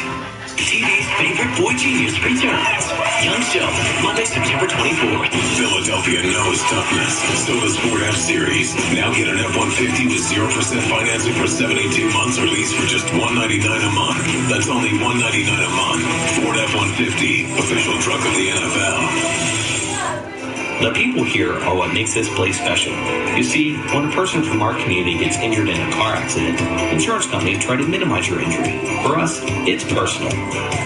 TV's favorite boy genius returns. Young Sheldon, Monday, September 24th. Philadelphia knows toughness. So does Ford F-Series. Now get an F-150 with 0% financing for 72 months or lease for just $199 a month. That's only $199 a month. Ford F-150, official truck of the NFL. The people here are what makes this place special. You see, when a person from our community gets injured in a car accident, insurance companies try to minimize your injury. For us, it's personal.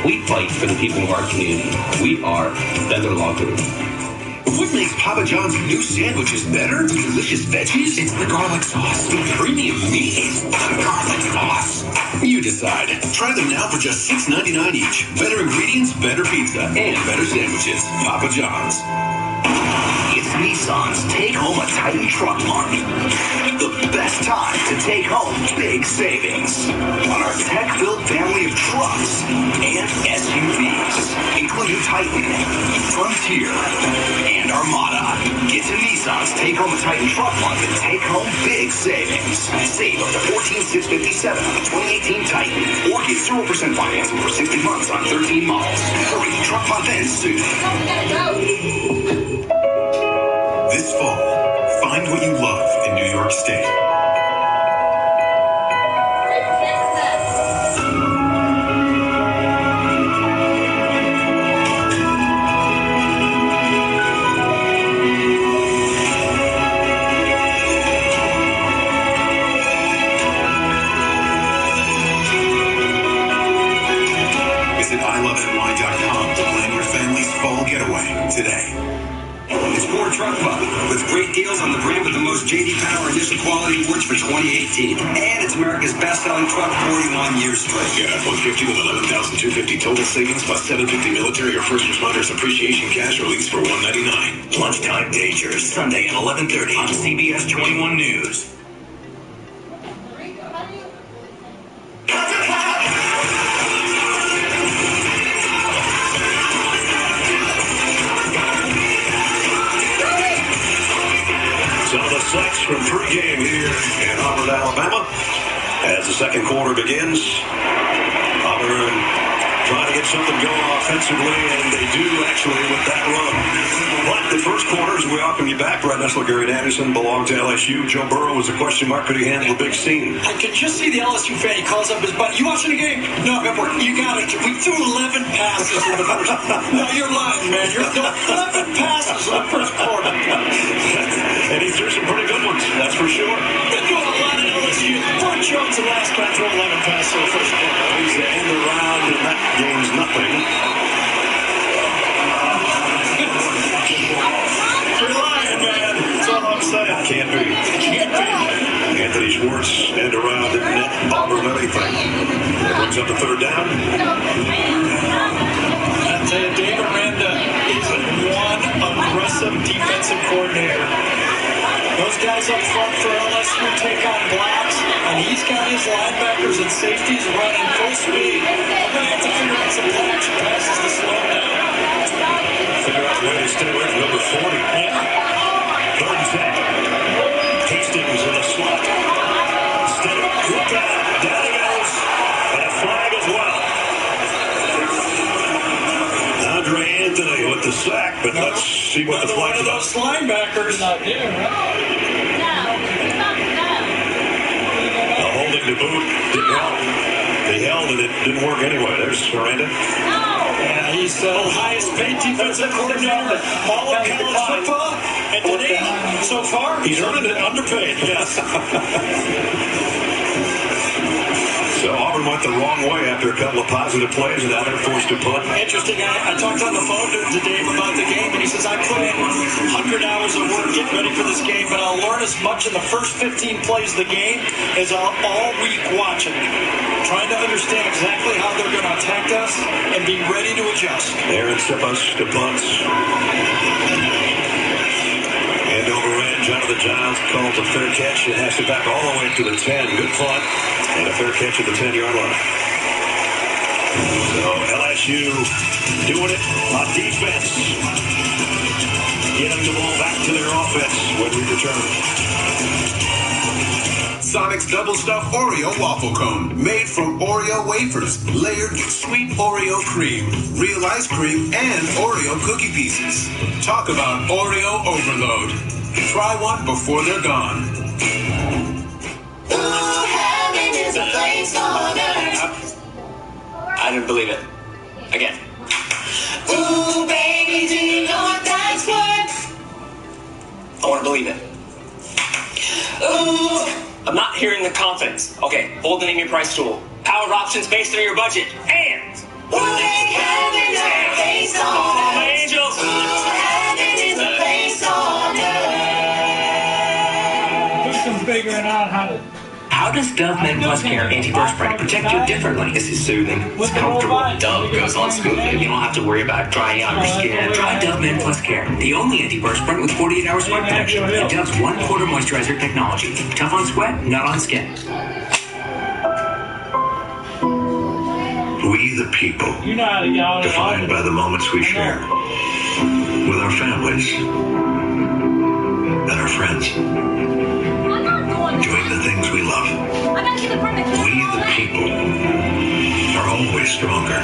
We fight for the people of our community. We are Feather Law Group. What makes Papa John's new sandwiches better? The delicious veggies? It's the garlic sauce. The premium meat? It's the garlic sauce. You decide. Try them now for just $6.99 each. Better ingredients, better pizza, and better sandwiches. Papa John's. It's Nissan's Take Home a Titan Truck Month. The best time to take home big savings on our tech-filled family of trucks and SUVs, including Titan, Frontier, and Armada. Get to Nissan's Take Home a Titan Truck Month and take home big savings. Save up to $14,657 on the 2018 Titan, or get 0% financing for 60 months on 13 models. Hurry, Truck Month ends soon. This fall, find what you love in New York State. Visit iloveny.com to plan your family's fall getaway today. It's Ford Truck Month with great deals on the brand with the most J.D. Power initial quality awards for 2018. And it's America's best-selling truck 41 years straight. Yeah, F-150 with $11,250 total savings plus $750 military or first responders appreciation cash or lease for $199. Lunchtime Dangers, Sunday at 11:30 on CBS 21 News. Some of the sights from pregame here in Auburn, Alabama. As the second quarter begins, Auburn trying to get something going offensively, and they do actually with that run. But the first quarter, as we welcome you back, Brett Nessler, Gary Anderson, belong to LSU. Joe Burrow was a question mark. Could he handle the big scene? I could just see the LSU fan. He calls up his buddy. You watching the game? No, you got it. We threw 11 passes in the first. No, you're lying, man. You're 11 passes in the first quarter. And he threw some pretty good ones, that's for sure. Been doing a lot of LSU. Fort Jones, the last guy, threw 11 passes in the first quarter. He's the end around, and that game's nothing. You're lying, man. That's all I'm saying. Can't be. Anthony Schwartz end around and net Auburn anything. That brings up the third down. I tell you, Dave Aranda is one aggressive defensive coordinator. Those guys up front for LSU take on blocks, and he's got his linebackers and safeties running full speed. I'm going to have to figure out some play action passes to slow them down. Figure out a way to stay with number 40. Yeah. Third and 10. Hastings in the slot. Instead of good down he goes. sack, but let's see what the flight's about. Those linebackers out there, Holding the boot didn't help. They held and it didn't work anyway. There's Miranda. Yeah, he's the highest paid defensive coordinator all of college football. And today, so far, he's earning it underpaid. Yes. So Auburn went the wrong way after a couple of positive plays, and now they're forced to punt. Interesting. I talked on the phone to Dave about the game, and he says, I put in 100 hours of work getting ready for this game, but I'll learn as much in the first 15 plays of the game as I'll all week watching it, trying to understand exactly how they're going to attack us and be ready to adjust. Aaron Sipas to punts. End over end. Jonathan Giles calls a fair catch and has it back all the way to the 10. Good punt. And a fair catch at the 10-yard line. So LSU doing it on defense. Getting the ball back to their offense when we return. Sonic's Double Stuffed Oreo Waffle Cone. Made from Oreo wafers. Layered with sweet Oreo cream, real ice cream, and Oreo cookie pieces. Talk about Oreo overload. Try one before they're gone. I didn't believe it. Again. Ooh, baby, do you know what that's worth? I want to believe it. Ooh. I'm not hearing the confidence. Okay, hold the name your price tool. Power of options based on your budget. And Ooh, heaven is a place on earth. my angels. Ooh, heaven is a place on earth. Who's figuring out How does Dove Men Plus Care antiperspirant protect you differently? This is soothing. It's comfortable. Dove goes on smoothly. You don't have to worry about drying out your skin. Try Dove Men Plus Care, the only antiperspirant with 48-hour sweat protection. And Dove's 1/4 moisturizer technology. Tough on sweat, not on skin. We the people, defined by the moments we share with our families and our friends, doing the things we love. We the people are always stronger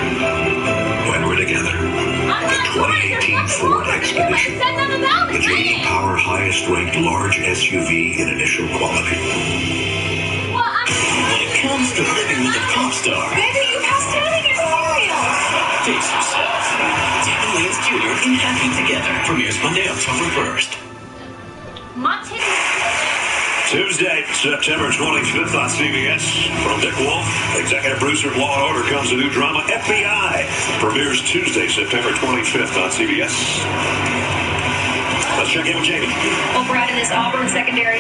when we're together. The 2018 Ford Expedition, the J.D. Power highest ranked large SUV in initial quality. When it comes to living with a pop star, Baby, you passed out in your cereal. face yourself. David Lance Jr. and Happy Together premieres Monday, October 1st. Tuesday, September 25th on CBS. From Dick Wolf, executive producer of Law & Order, comes a new drama, FBI. Premieres Tuesday, September 25th on CBS. Let's check in with Jamie. Well, Brad, in this Auburn secondary,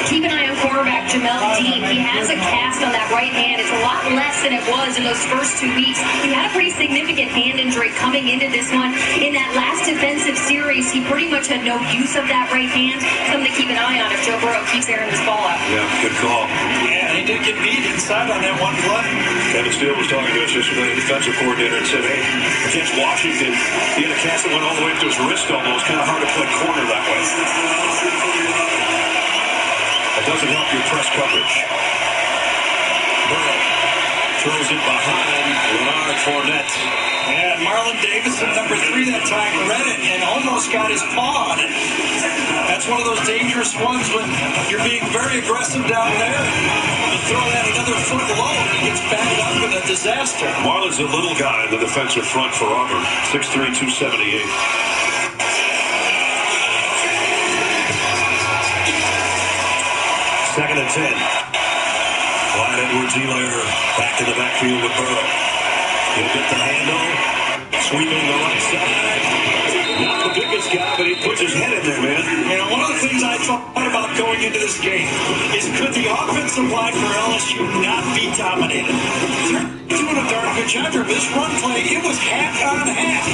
keep an eye on quarterback Jamel Dean. He has a cast on that right hand. It's a lot less than it was in those first 2 weeks. He had a pretty significant hand injury coming into this one. In that last defensive series, he pretty much had no use of that right hand. Something to keep an eye on if Joe Burrow keeps airing this ball out. Yeah, good call. Yeah, he did get beat inside on that one play. Kevin Steele was talking to us yesterday, the defensive coordinator, and said, hey, against Washington, he had a cast that went all the way up to his wrist almost. Kind of hard to play corner that way. That doesn't help your press coverage. Burrow throws it behind Leonard Fournette. Yeah, Marlon Davidson, number 3 that time, read it and almost got his paw on it. That's one of those dangerous ones when you're being very aggressive down there. You throw that another foot low and it gets batted up with a disaster. Marlon's a little guy in the defensive front for Auburn, 6'3", 278. Second and 10. Clyde Edwards-Helaire back in the backfield with Burrow. He'll get the handle. Sweeping the right side. Not the biggest guy, but he puts his head in there, man. You know, one of the things I thought about going into this game is could the offensive line for LSU not be dominated? They're doing a darn good job here. This run play, it was half on half.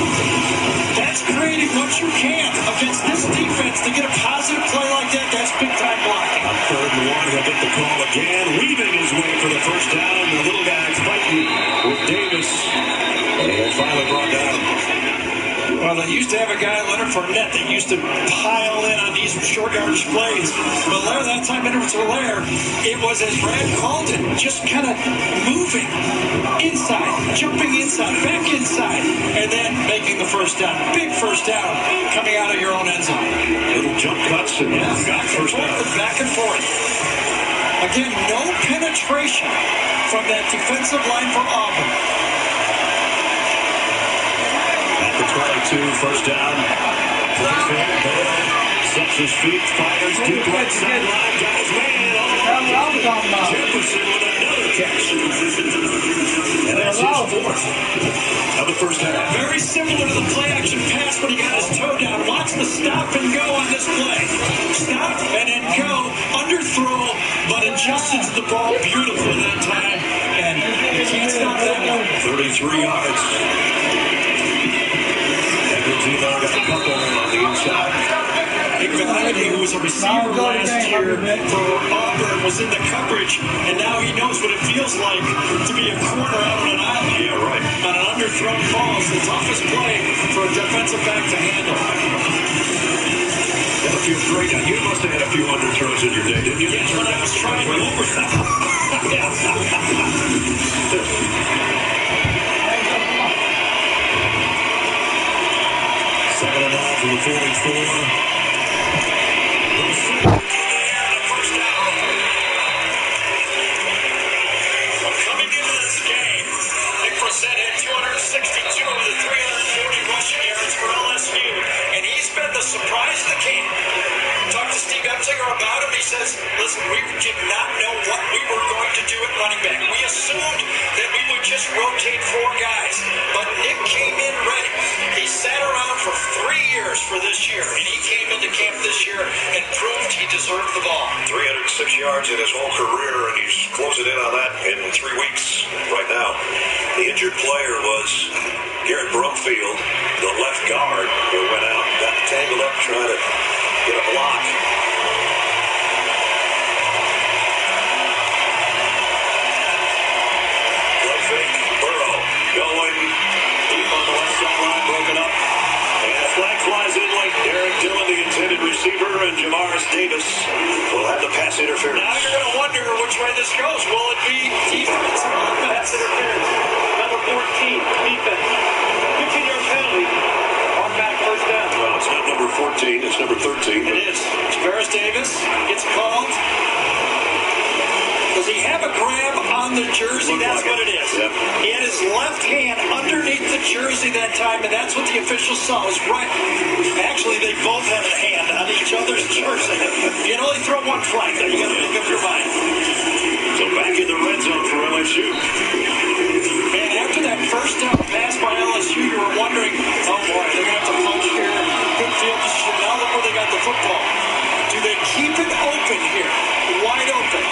That's creating what you can against this defense. To get a positive play like that, that's big-time blocking. On 3rd and 1, he'll get the call again. Weaving his way for the first down. The little guy fighting with Davis. And finally brought down. Well, they used to have a guy, Leonard Fournette, that used to pile in on these short yardage plays. But that time it was Helaire. It was, as Brad called it, just kind of moving inside, jumping inside, back inside, and then making the first first down. Big first down coming out of your own end zone. Little jump cuts and first down. Back and forth. Again, no penetration from that defensive line for Auburn. At the 22, first down. Sets his feet, fires deep right sideline, got his man on Jefferson with another catch. And that's his fourth of the first half. Very similar to the play-action pass when he got his toe down. Watch the stop and go on this play. Stop and then go, underthrow, but adjusted to the ball beautifully that time. And you can't stop that one. 33 yards. Edwards got a couple on the inside. McVeigh, who was a receiver last year for Auburn, was in the coverage, and now he knows what it feels like to be a corner out on an island. Yeah, right. On an underthrown ball. It's the toughest play for a defensive back to handle. That feels great. Now, you must have had a few underthrows in your day, didn't you? Yes, when I was trying to overthrow. Second and 9 from the 44. Coming into this game, Nick Brissett had 262 of the 340 rushing yards for LSU, and he's been the surprise of the game. Talked to Steve Epsinger about him. He says, listen, we did not know what we were going to do at running back. We assumed that we would just rotate 4 guys, but Nick came in ready. He sat around for 3 years for this year, and he came into camp this year and proved he deserved the ball. 306 yards in his whole career, and he's closing in on that in 3 weeks right now. The injured player was Garrett Brumfield, the left guard, who went out, got tangled up trying to get a block. Play fake, Burrow going deep on the left sideline, broken up. And a flag flies in like Derek Dillon, the intended receiver, and Jamaris Davis will have the pass interference. Now you're going to wonder which way this goes. Will it be defense or offense? Pass interference. Number 14, defense. 15-yard penalty. On back first down. Well, it's not number 14, it's number 13. It is. Jamaris Davis gets called. Does he have a grab on the jersey? That's what it is. Yep. He had his left hand underneath the jersey that time, and that's what the official saw. It was right. Actually, they both had a hand on each other's jersey. You can only throw one flag, though. You got to make up your mind. So back in the red zone for LSU. And after that first down pass by LSU, you were wondering, oh boy, they're going to have to punch here. Good field position. Now look where they got the football. Do they keep it open here? Wide open.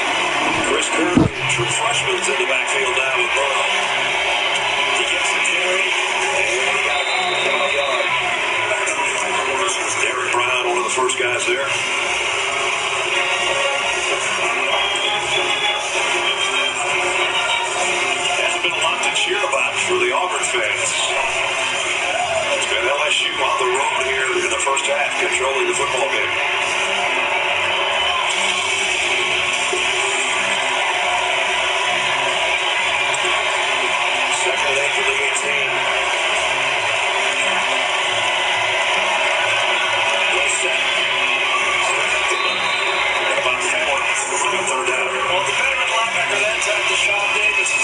Chris Curry, true freshman's in the backfield now with Burrow. He gets the carry. Derek Brown, one of the first guys there. Hasn't been a lot to cheer about for the Auburn fans. It's been LSU on the road here in the first half, controlling the football game.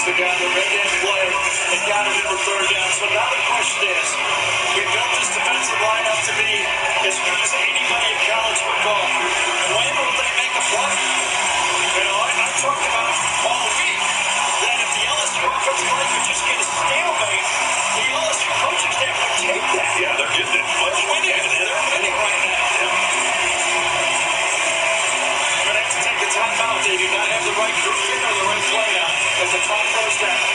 The guy that read that play and got it in for third down. So now the question is, we built this defensive line up to be as good as anybody in college football. When will they make a play? You know, I talked about all week that if the LSU offensive line could just get a stalemate, the LSU coaching staff would take that. Yeah, they're getting it. They're winning right now. They're going to have to take the timeout. They do not have the right group in or the right play out. As the clock goes down.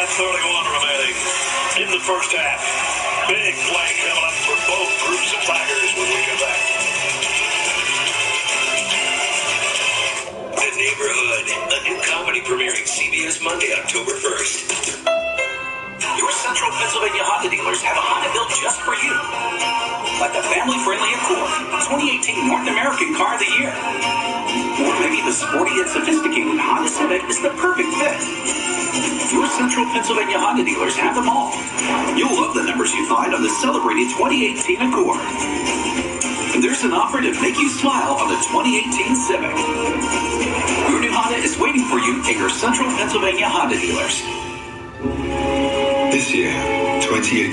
9:31 remaining in the first half. Big play coming up for both groups of Tigers when we come back. The Neighborhood, a new comedy premiering CBS Monday, October 1st. Your Central Pennsylvania Honda dealers have a Honda built just for you. Like the family-friendly Accord, 2018 North American Car of the Year. Or maybe the sporty and sophisticated Honda Civic is the perfect fit. Your Central Pennsylvania Honda dealers have them all. You'll love the numbers you find on the celebrated 2018 Accord. And there's an offer to make you smile on the 2018 Civic. Your new Honda is waiting for you at your Central Pennsylvania Honda dealers. This year, 2,800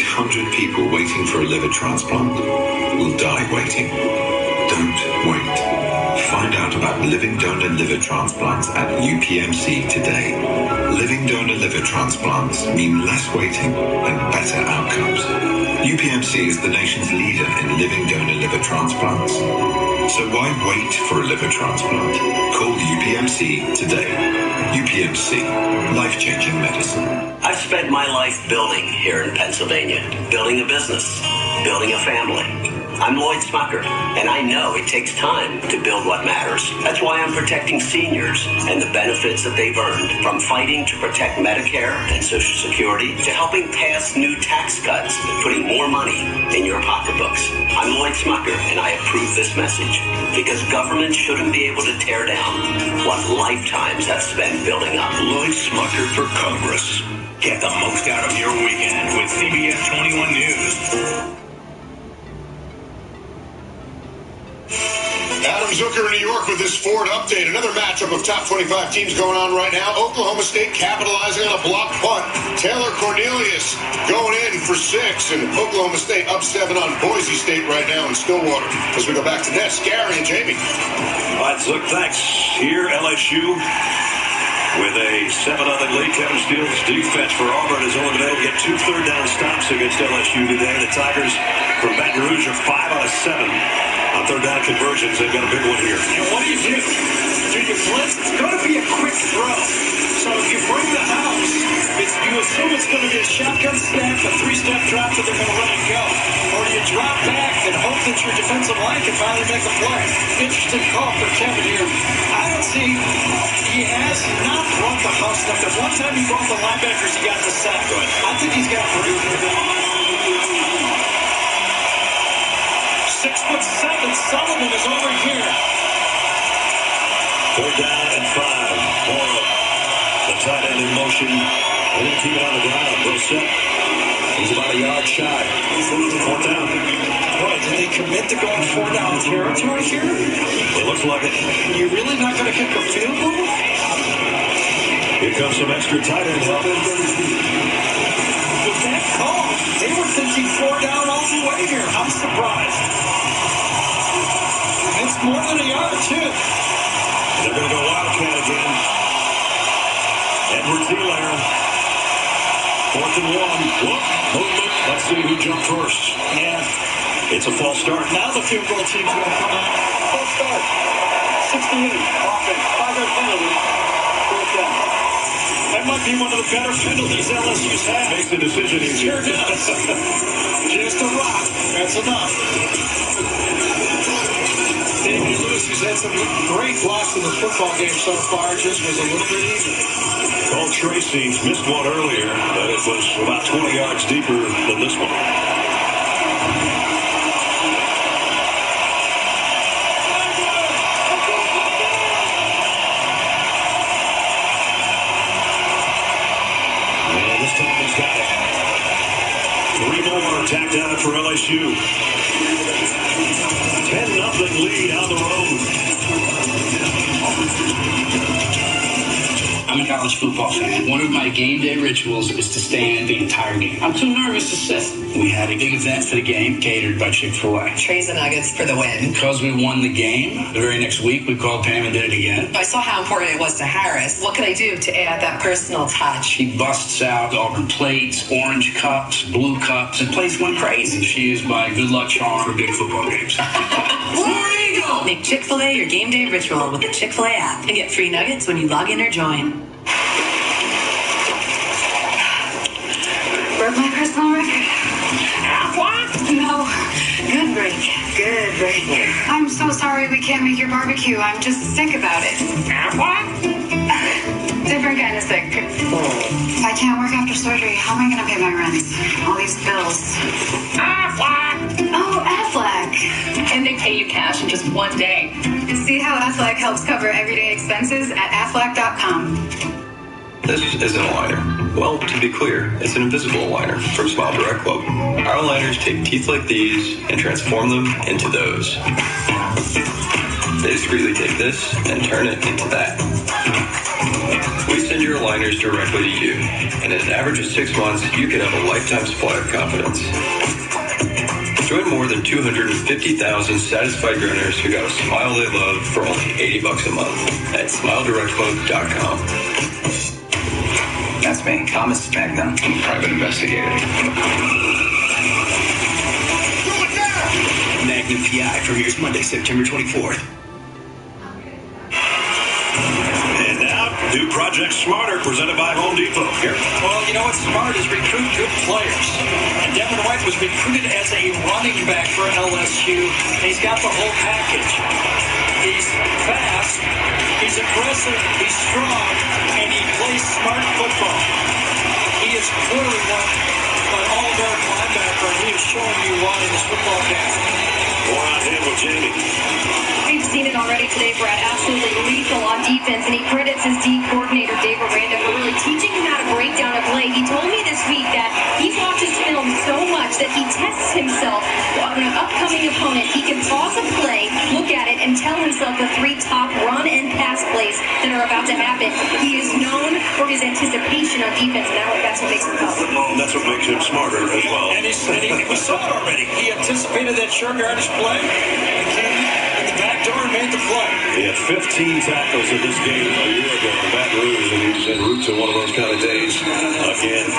people waiting for a liver transplant will die waiting. Don't wait. Find out about living donor liver transplants at UPMC today. Living donor liver transplants mean less waiting and better outcomes. UPMC is the nation's leader in living donor liver transplants. So why wait for a liver transplant? Call UPMC today. UPMC, life-changing medicine. I've spent my life building here in Pennsylvania, building a business, building a family. I'm Lloyd Smucker, and I know it takes time to build what matters. That's why I'm protecting seniors and the benefits that they've earned, from fighting to protect Medicare and Social Security to helping pass new tax cuts, putting more money in your pocketbooks. I'm Lloyd Smucker, and I approve this message because government shouldn't be able to tear down what lifetimes have spent building up. Lloyd Smucker for Congress. Get the most out of your weekend with CBS 21 News. Adam Zucker in New York with this Ford update. Another matchup of top 25 teams going on right now. Oklahoma State capitalizing on a block punt. Taylor Cornelius going in for 6. And Oklahoma State up 7 on Boise State right now in Stillwater. As we go back to Ness, Gary and Jamie. All right, Zook, thanks. Here, LSU with a 7-0 lead. Kevin Steele's defense for Auburn has only been able to get 2 third-down stops against LSU today. The Tigers from Baton Rouge are 5 out of 7. On third-down conversions, they've got a big one here. And what do? Do you blitz? It's going to be a quick throw. So if you bring the house, you assume it's going to be a shotgun snap, a 3-step drop that they're going to let it go. Or do you drop back and hope that your defensive line can finally make a play? Interesting call for Kevin here. I don't see, he has not brought the house stuff. The one time he brought the linebackers, he got the sack. I think he's got Purdue. 6'7", Sullivan is over here. 4th down and 5. Morrow, the tight end in motion. They didn't keep it on the ground. Brissett, he's about a yard shy. 4th down. Boy, did they commit to going 4-down territory here? It looks like it. You're really not going to kick a field goal? Here comes some extra tight end help. With that call, they were thinking 4 down all the way here. I'm surprised. It's more than a yard, too. They're going to go Wildcat again. Edwards-Helaire. 4th and 1. Whoop. Movement. Let's see who jumped first. Yeah. It's a false start. Now the field goal team's going to come out. False start. 68. Offense. 5-yard penalty. 4th down. That might be one of the better penalties LSU's had. Makes the decision easier. Sure does. Just a rock. That's enough. David Lewis, who's had some great blocks in the football game so far, just was a little bit easier. Cole Tracy missed one earlier, but it was about 20 yards deeper than this one. And this time he's got it. 3 more tacked down for LSU. 10-0 lead on the road. I'm a college football fan. One of my game day rituals is to stand the entire game. I'm too nervous to sit. We had a big event for the game catered by Chick-fil-A. Trays and nuggets for the win. Because we won the game, the very next week we called Pam and did it again. I saw how important it was to Harris. What could I do to add that personal touch? She busts out Auburn plates, orange cups, blue cups. The place went crazy. She is my good luck charm for big football games. Make Chick-fil-A your game day ritual with the Chick-fil-A app and get free nuggets when you log in or join. Broke my personal record. What? No. Good break. Good break. I'm so sorry we can't make your barbecue. I'm just sick about it. What? Different kind of sick. If I can't work after surgery, how am I going to pay my rent? All these bills. Aflac. Oh, Aflac. And they pay you cash in just 1 day. See how that's Aflac helps cover everyday expenses at Aflac.com. This isn't a liner. Well, to be clear, it's an invisible liner from Smile Direct Club. Our liners take teeth like these and transform them into those. They discreetly take this and turn it into that. We send your aligners directly to you, and in an average of 6 months, you can have a lifetime supply of confidence. Join more than 250,000 satisfied groaners who got a smile they love for only $80 a month at SmileDirectClub.com. That's me, Thomas Magnum, private investigator. Magnum PI premieres Monday, September 24th. And now, new Project Smarter presented by Home Depot. Here. Well, you know what's smart is recruit good players. And Devin White was recruited as a running back for LSU. And he's got the whole package. He's fast, he's aggressive, he's strong, and he plays smart football. He is clearly an all-American linebacker, and he is showing you why in this football game. More on him with Jamie. We've seen it already today, Brad. Absolutely lethal on defense, and he credits his D coordinator, Dave Aranda, for really teaching him how to break down a play. He told me this week that he watches film so much that he tests himself on an upcoming opponent. He can pause a play, look at it, and tell himself the 3 top run and pass plays that are about to happen. He is known for his anticipation on defense, and that's what makes him tough. And that's what makes him smarter as well. And we saw it already. He anticipated that short yardage play and came in the back door and made the play. He had 15 tackles in this game a year ago in Baton Rouge, and he's en route to one of those kind of days again.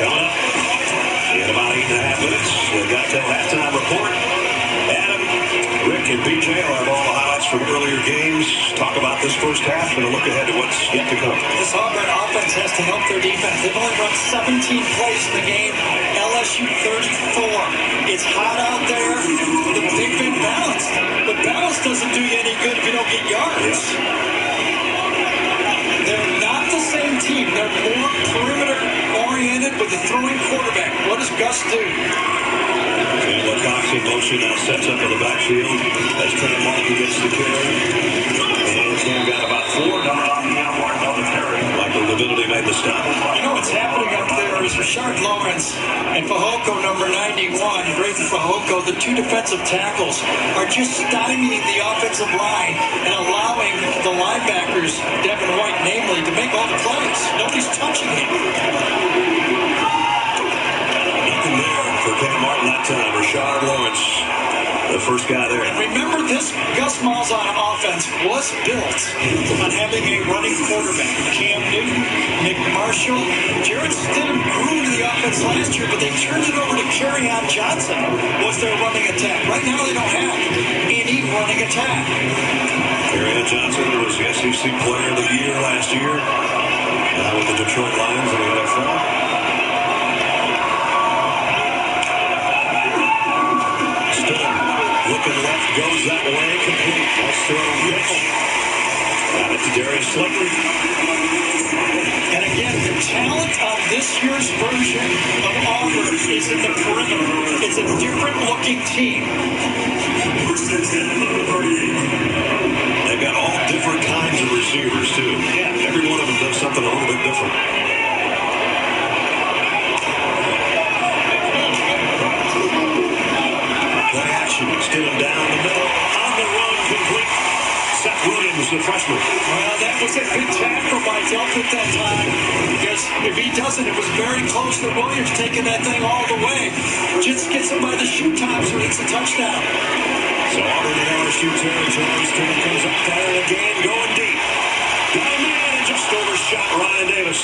Coming up in about 8.5 minutes, we got that halftime report. Adam, Rick, and BJ will have all the highlights from earlier games, talk about this first half, and a look ahead to what's yet to come. This Auburn offense has to help their defense. They've only run 17 plays in the game. LSU 34. It's hot out there. They've been balanced. But balance doesn't do you any good if you don't get yards. They're not the same team. They're more perimeter-oriented with a throwing quarterback. What does Gus do? And Wilcox in motion now sets up in the backfield as Trent Martin gets the carry. And Cam got about 4. Michael Divinity made the stop. You know what's happening up there is Rashard Lawrence and Fehoko, number 91, Brayden Fehoko, the 2 defensive tackles, are just stymieing the offensive line and allowing the linebackers, Devin White namely, to make all the plays. Nobody's touching him. Nothing there for Cam Martin that time. Rashard Lawrence, the first guy there. And remember, this Gus Malzahn offense was built on having a running quarterback. Cam Newton, Nick Marshall, Jarrett Stidham grew to the offense last year, but they turned it over to Kerryon Johnson was their running attack. Right now, they don't have any running attack. Kerryon Johnson was the SEC Player of the Year last year. Now with the Detroit Lions in the NFL. Looking left, goes that way, complete. Let's throw got it to Darius Slayton. And again, the talent on this year's version of Auburn is in the perimeter. It's a different looking team. They've got all different kinds of receivers, too. Yeah, every one of them does something a little bit different. Still down the middle, on the run, complete. Seth Williams, the freshman. Well, that was a good tackle by Delpit that time, because if he doesn't, it was very close to Williams taking that thing all the way. Just gets him by the shoe top, so it's a touchdown. So Auburn in LSU territory. Stone comes up there again, going deep. Got a man and just overshot Ryan Davis.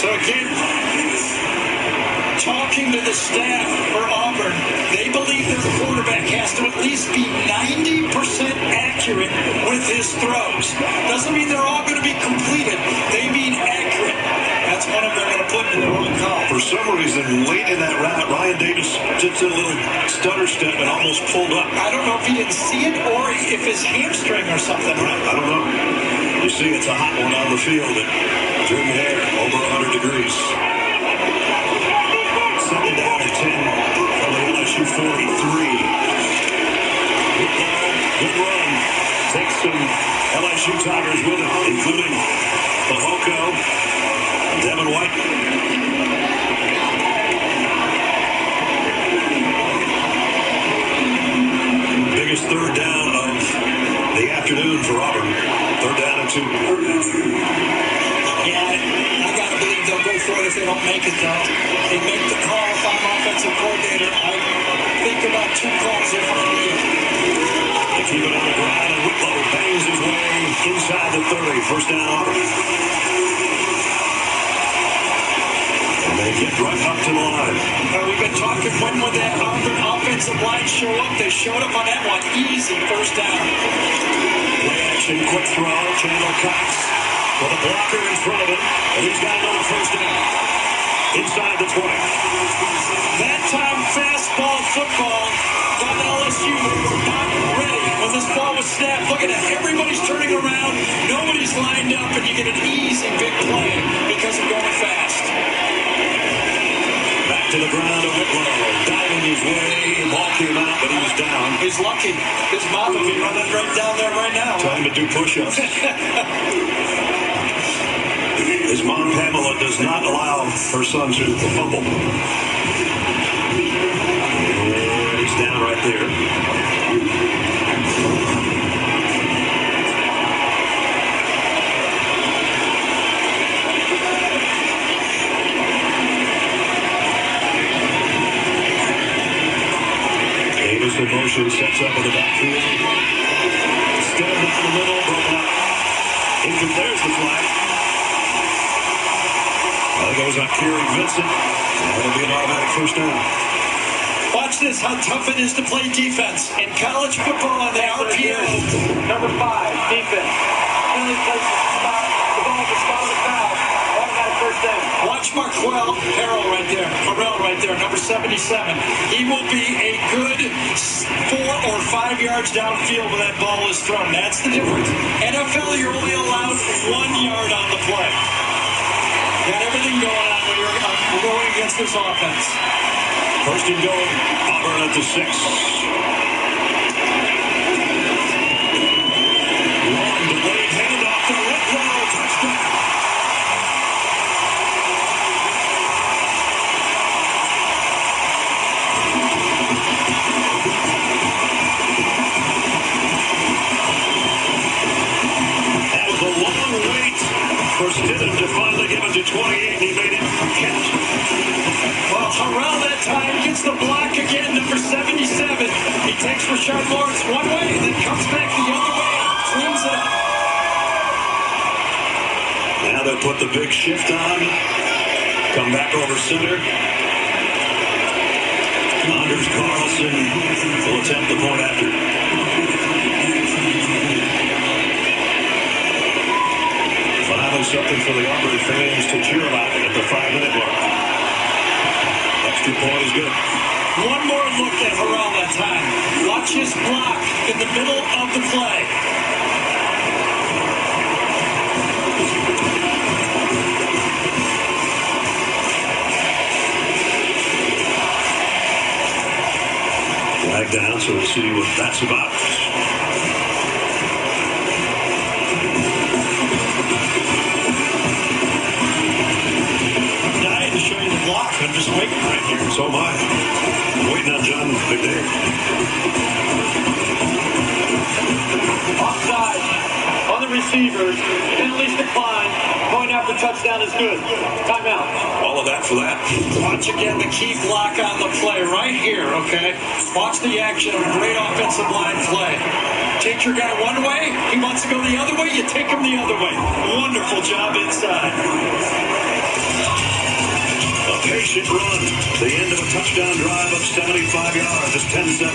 So again, talking to the staff for Auburn, they believe their quarterback has to at least be 90% accurate with his throws. Doesn't mean they're all going to be completed. They mean accurate. That's one of them they're going to put in the wrong call. For some reason, late in that route, Ryan Davis just did a little stutter step and almost pulled up. I don't know if he didn't see it or if his hamstring or something. I don't know. You see, it's a hot one on the field at Jordan Hare, over 100 degrees. Second down and 10 from the LSU LSU 43. Good run. Takes some LSU Tigers with him, including Fehoko and Devin White. Biggest third down of the afternoon for Auburn. Third down and 2. Yeah, I gotta believe they'll go for it if they don't make it, though. They make the call if I'm offensive coordinator. I think about 2 calls if I'm me. They keep it on the ground, and Whitlow bangs his way inside the 30. First down, Auburn. And they get right up to the line. We've been talking, when would that Auburn offensive line show up? They showed up on that one. Easy first down. Play action, quick throw. Chandler Cox with a blocker in front of him, and he's got another first down. Inside the 20. That time, fastball football. Got LSU. They were not ready when this ball was snapped. Look at it. Everybody's turning around. Nobody's lined up, and you get an easy big play because of going fast. Back to the ground of Whitlow. Diving his way. Ball came out, but he was down. He's lucky. His mom will be running right down there right now. Trying to do push-ups. His mom, Pamela, does not allow her son to fumble. And he's down right there. Davis in motion, sets up in the backfield. Still down the middle, broken up. There's the flag. That goes on Kerry Vincent. That'll be an automatic first down. Watch this, how tough it is to play defense. In college football on the RPO. Number 5, defense. Finley places the spot. The ball is foul to foul. Automatic first down. Watch Marquell Harrell right there. Farrell right there, number 77. He will be a good 4 or 5 yards downfield when that ball is thrown. That's the difference. NFL, you're only allowed 1 yard on the play. Got everything going on when you're going against this offense. First and goal, Auburn at the 6. Long delayed handoff to Whitlow. Touchdown. That was a long wait for Stidham to finally give it to 28, and he made it count. Well, Harrell that time gets the block again, number 77. He takes Rashard Lawrence one way, then comes back the other way and cleans it up. Now they'll put the big shift on. Come back over center. Anders Carlson will attempt the point after. Finally something for the Auburn fans to cheer about at the 5-minute mark. Extra point is good. One more look at Harrell that time. Watch his block in the middle of the play. Flag down, so we'll see what that's about. Dying to show you the block. I'm just waiting right here. So am I. I'm waiting on John McDade. Offside on the receivers. Penalties decline. Point after touchdown is good. Timeout. All of that for that. Watch again the key block on the play right here, okay? Watch the action of a great offensive line play. Take your guy one way, he wants to go the other way, you take him the other way. Wonderful job inside. A patient run. The end of a touchdown drive of 75 yards. It's 10-7.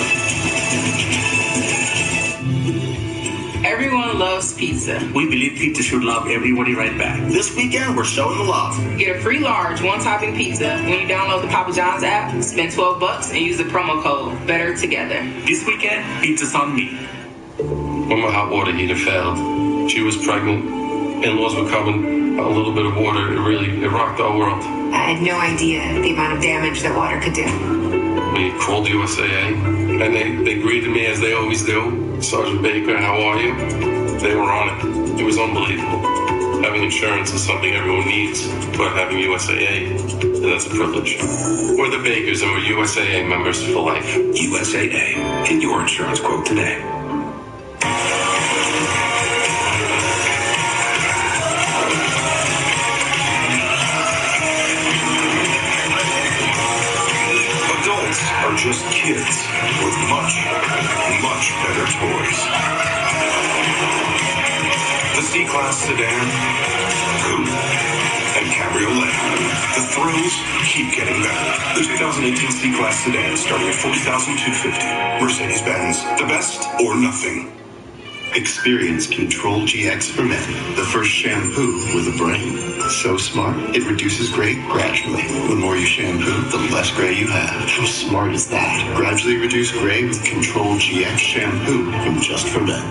Everyone loves pizza. We believe pizza should love everybody right back. This weekend, we're showing the love. Get a free large one-topping pizza when you download the Papa John's app, spend $12 and use the promo code Better Together. This weekend, pizza's on me. When my hot water heater failed, she was pregnant, in-laws were coming, a little bit of water, it rocked our world. I had no idea the amount of damage that water could do. me, called USAA, and they greeted me as they always do. Sergeant Baker, how are you? They were on it. It was unbelievable. Having insurance is something everyone needs, but having USAA, that's a privilege. We're the Bakers and we're USAA members for life. USAA. Get your insurance quote today. Adults are just kids with much, much better toys. The C-Class sedan, coupe, and cabriolet. The thrills keep getting better. The 2018 C-Class sedan starting at $40,250. Mercedes-Benz, the best or nothing. Experience Control GX for Men, the first shampoo with a brain. So smart, it reduces gray gradually. The more you shampoo, the less gray you have. How smart is that? Gradually reduce gray with Control GX shampoo from Just for Men.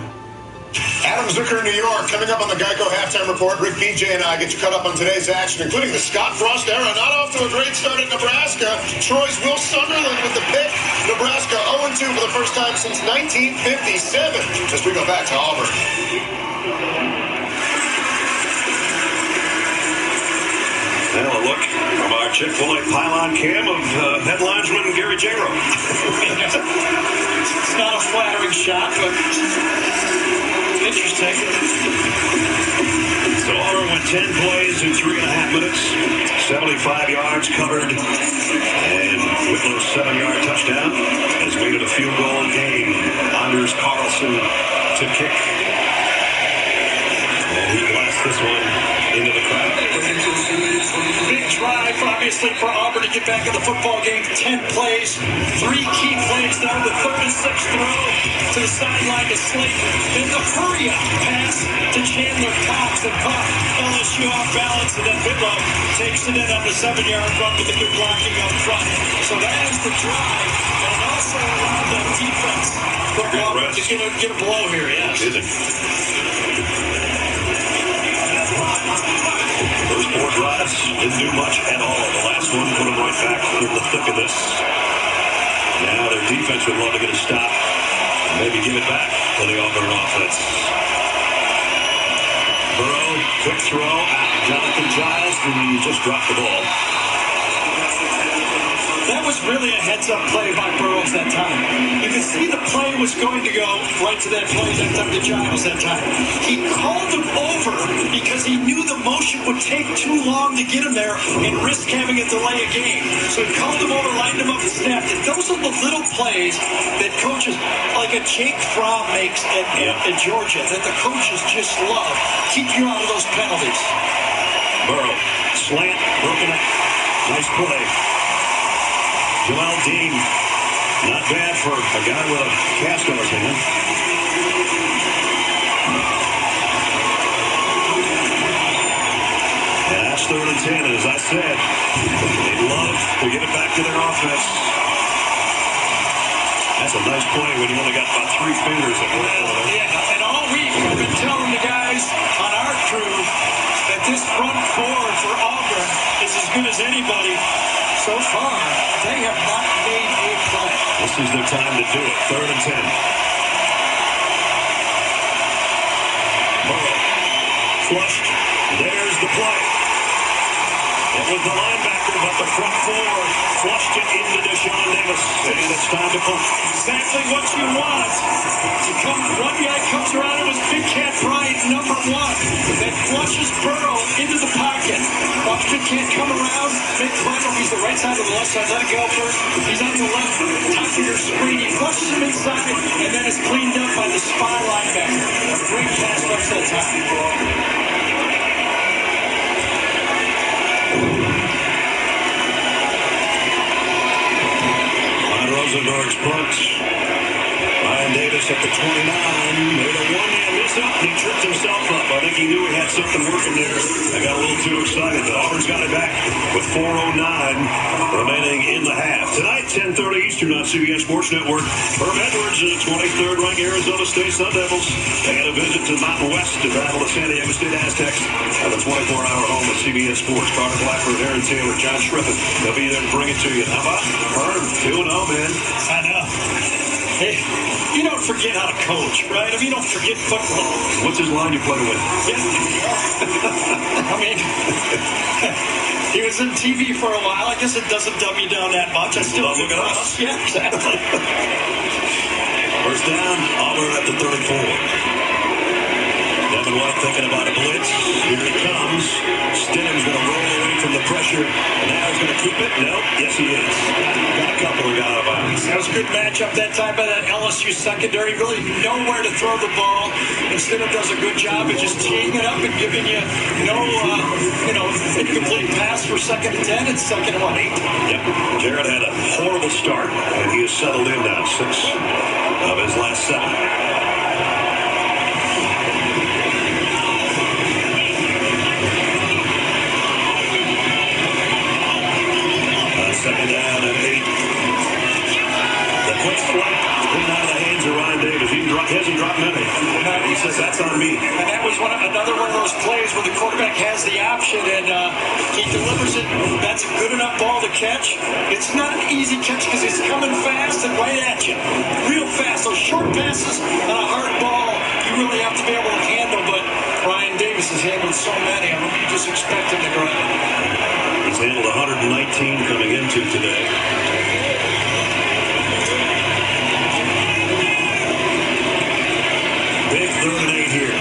Adam Zucker in New York. Coming up on the Geico Halftime Report, Rick BJ and I get you caught up on today's action, including the Scott Frost era. Not off to a great start at Nebraska. Troy's Will Sunderland with the pick. Nebraska 0-2 for the first time since 1957. As we go back to Auburn. Well, a look from our Chick-fil-A pylon cam of head linesman Gary Jero. It's not a flattering shot, but interesting. So Auburn went 10 plays in 3.5 minutes, 75 yards covered, and Whitlow's 7-yard touchdown has made it a field goal game. Anders Carlson to kick. And he blasts this one into the crowd. Big drive, obviously, for Auburn to get back in the football game. 10 plays, 3 key plays there. The 3rd and 6th throw to the sideline to Slayton. Then the hurry-up pass to Chandler Cox that caught LSU off balance. And then Whitlow takes it in on the 7-yard run with the good blocking up front. So that is the drive. And it also allowed the defense for Auburn to get a blow here, yes. Those 4 drives didn't do much at all. The last one put them right back in the thick of this. Now their defense would love to get a stop and maybe give it back to the Auburn offense. Burrow, quick throw out. Jonathan Giles, and he just dropped the ball. That was really a heads-up play by Burrows that time. You could see the play was going to go right to that play that time to Giles that time. He called him over because he knew the motion would take too long to get him there and risk having it delay a game. So he called him over, lined him up, and snapped it. Those are the little plays that coaches, like a Jake Fromm makes at Georgia, that the coaches just love. Keep you out of those penalties. Burrow, slant, broken up. Nice play. Joel Dean, not bad for a guy with a cast on his hand. And that's 3rd and 10, and as I said, they'd love to get it back to their offense. That's a nice play when you only got about 3 fingers at work. Yeah, and all week I've been telling the guys on our crew that this front 4 for Auburn is as good as anybody. So far, they have not made a play. This is their time to do it. 3rd and 10. Burrow, flushed. There's the play. It was the linebacker, but the front 4 flushed it into Deshaun Davis. And it's time to punt. Exactly what you want. One guy comes around and was Big Cat Bryant, number 1. That flushes Burrow into the pocket. Washington can't come around, make play. He's the right side or the left side. Let it go first. He's on the left, top of your screen. He flushes him inside, and then is cleaned up by the spy linebacker. A great pass rush that time. Rosenberg's punt. Ryan Davis at the 29 made a one-man miss up. He tripped himself up. I think he knew he had something working there. I got a little too excited, but Auburn's got it back with 4:09 remaining in the half. Tonight, 10:30 Eastern on CBS Sports Network. Herm Edwards, 23rd ranked Arizona State Sun Devils. They had a visit to Mountain West to battle the San Diego State Aztecs at the 24-hour home of CBS Sports. Carter Blackford, Aaron Taylor, John Shriffen. They'll be there to bring it to you. How about Herm? 2-0, man. I know. Hey, you don't forget how to coach, right? I mean, you don't forget football. What's his line you play with? Yeah. I mean, he was in TV for a while. I guess it doesn't dumb you down that much. I still look at us. Yeah, exactly. First down, Auburn at the 34. Devin White thinking about a blitz. Here it comes. Stidham's going to roll away from the pressure. And now he's going to keep it. No, yes he is. Got a couple and got out of bounds. That was a good matchup that time by that LSU secondary. Really nowhere to throw the ball. And Stidham does a good job of just teeing it up and giving you no, incomplete pass for 2nd and 10 and 2nd and 8. Yep. Jared had a horrible start, and he has settled in now. 6 of his last 7. Second down and 8. The quick flight in out of the hands of Ryan Davis. He hasn't dropped many. He says that's on me. And that was another one of those plays where the quarterback has the option and he delivers it. That's a good enough ball to catch. It's not an easy catch because he's coming fast and right at you. Real fast. Those short passes on a hard ball, you really have to be able to handle. But Ryan Davis has handled so many of them. You just expect him to grab it. He's handled 119 coming into today. Big 3rd and 8 here.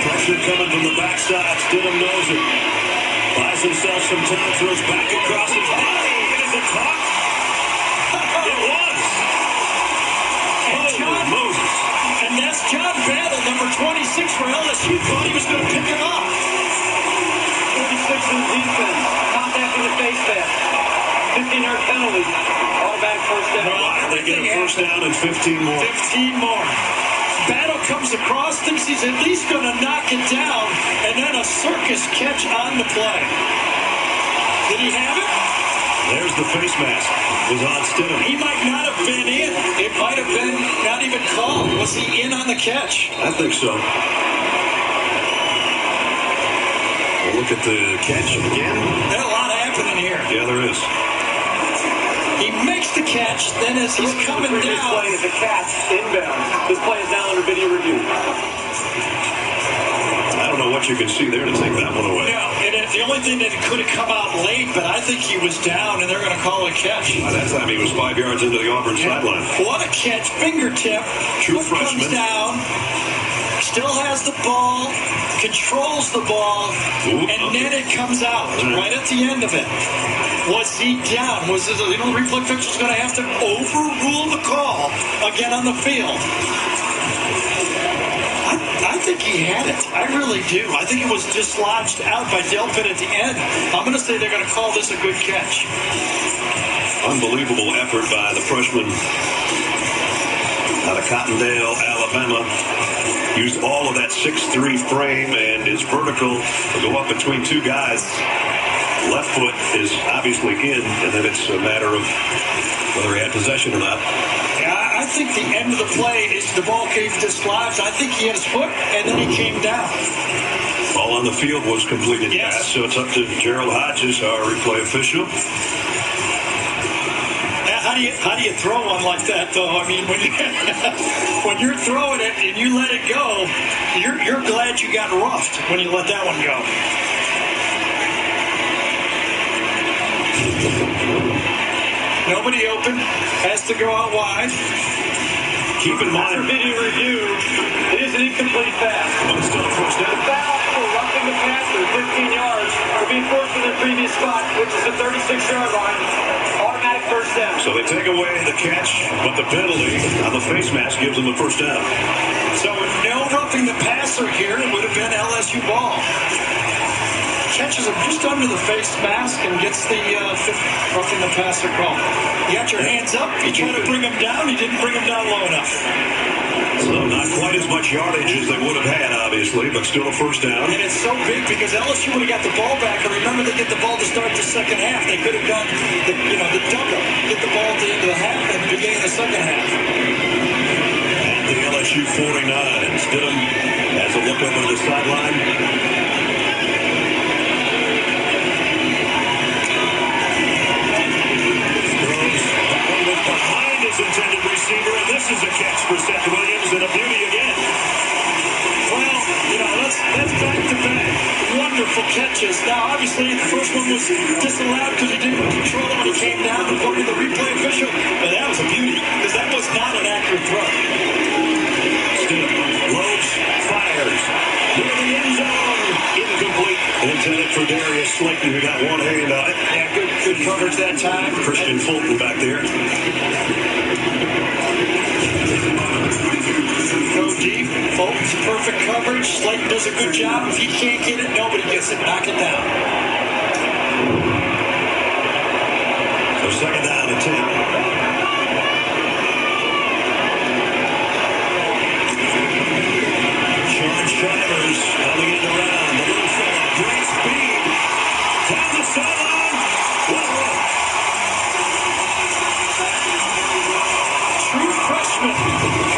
Pressure coming from the backside. Stidham knows it. Buys himself some time, throws back across his body. Is it caught? It was. And Moses. And that's John Battle, number 26 for LSU. Thought he was going to pick it up. 46 in defense. Contact in the face mask. 15-yard penalty. Automatic first down. They get a first down and 15 more. 15 more. Battle comes across, thinks he's at least going to knock it down, and then a circus catch on the play. Did he have it? There's the face mask. Was on Stidham. He might not have been in. It might have been not even called. Was he in on the catch? I think so. We'll look at the catch again. There's a lot happening here. Yeah, there is. He makes the catch, then as he's coming down. This play is a catch inbound. This play is now under video review. I don't know what you can see there to take that one away. No, and the only thing that it could have come out late, but I think he was down, and they're going to call it a catch. By that time, he was 5 yards into the Auburn sideline. What a catch. Fingertip. True freshman. Comes down. Still has the ball, controls the ball, then it comes out right at the end of it. Was he down? Was it, the replay official's going to have to overrule the call again on the field? I think he had it. I really do. I think it was dislodged out by Delpit at the end. I'm going to say they're going to call this a good catch. Unbelievable effort by the freshman out of Cottondale, Alabama. Used all of that 6'3" frame and is vertical to go up between 2 guys. Left foot is obviously in, and then it's a matter of whether he had possession or not. Yeah, I think the end of the play is the ball came dislodged. I think he had his foot, and then he came down. All on the field was completed pass, so it's up to Gerald Hodges, our replay official. How do you throw one like that, though? I mean, when you're throwing it and you let it go, you're glad you got roughed when you let that one go. Nobody open. Has to go out wide. Keep in mind, after video review, it is an incomplete pass. But still a first down. The foul for roughing the passer, 15 yards, will be forced to the previous spot, which is the 36-yard line. Automatic first down. So they take away the catch, but the penalty on the face mask gives them a first down. So with no roughing the passer here, it would have been LSU ball. catches him just under the face mask and gets the roughing the passer call. You got your hands up. You try to bring him down. You didn't bring him down low enough. So not quite as much yardage as they would have had, obviously, but still a first down. And it's so big because LSU would have got the ball back. And remember, they get the ball to start the second half. They could have done the double, get the ball at the end of the half and the beginning of the second half. And the LSU 49. Stidham has a look over to the sideline. Behind his intended receiver, and this is a catch for Seth Williams and a beauty again. Well, that's back-to-back wonderful catches. Now, obviously, the first one was disallowed because he didn't control it when he came down according to the replay official. But that was a beauty because that was not an accurate throw. Still, Lopes fires. Near the end zone. Incomplete. Intended for Darius Slayton, who got one hand on it. Yeah, good coverage that time. Christian Fulton back there. Go deep. Fulton's perfect coverage. Slayton does a good job. If he can't get it, nobody gets it. Knock it down. So second down and 10. Shivers coming in around. The little fella, great speed. Down the sideline. True freshman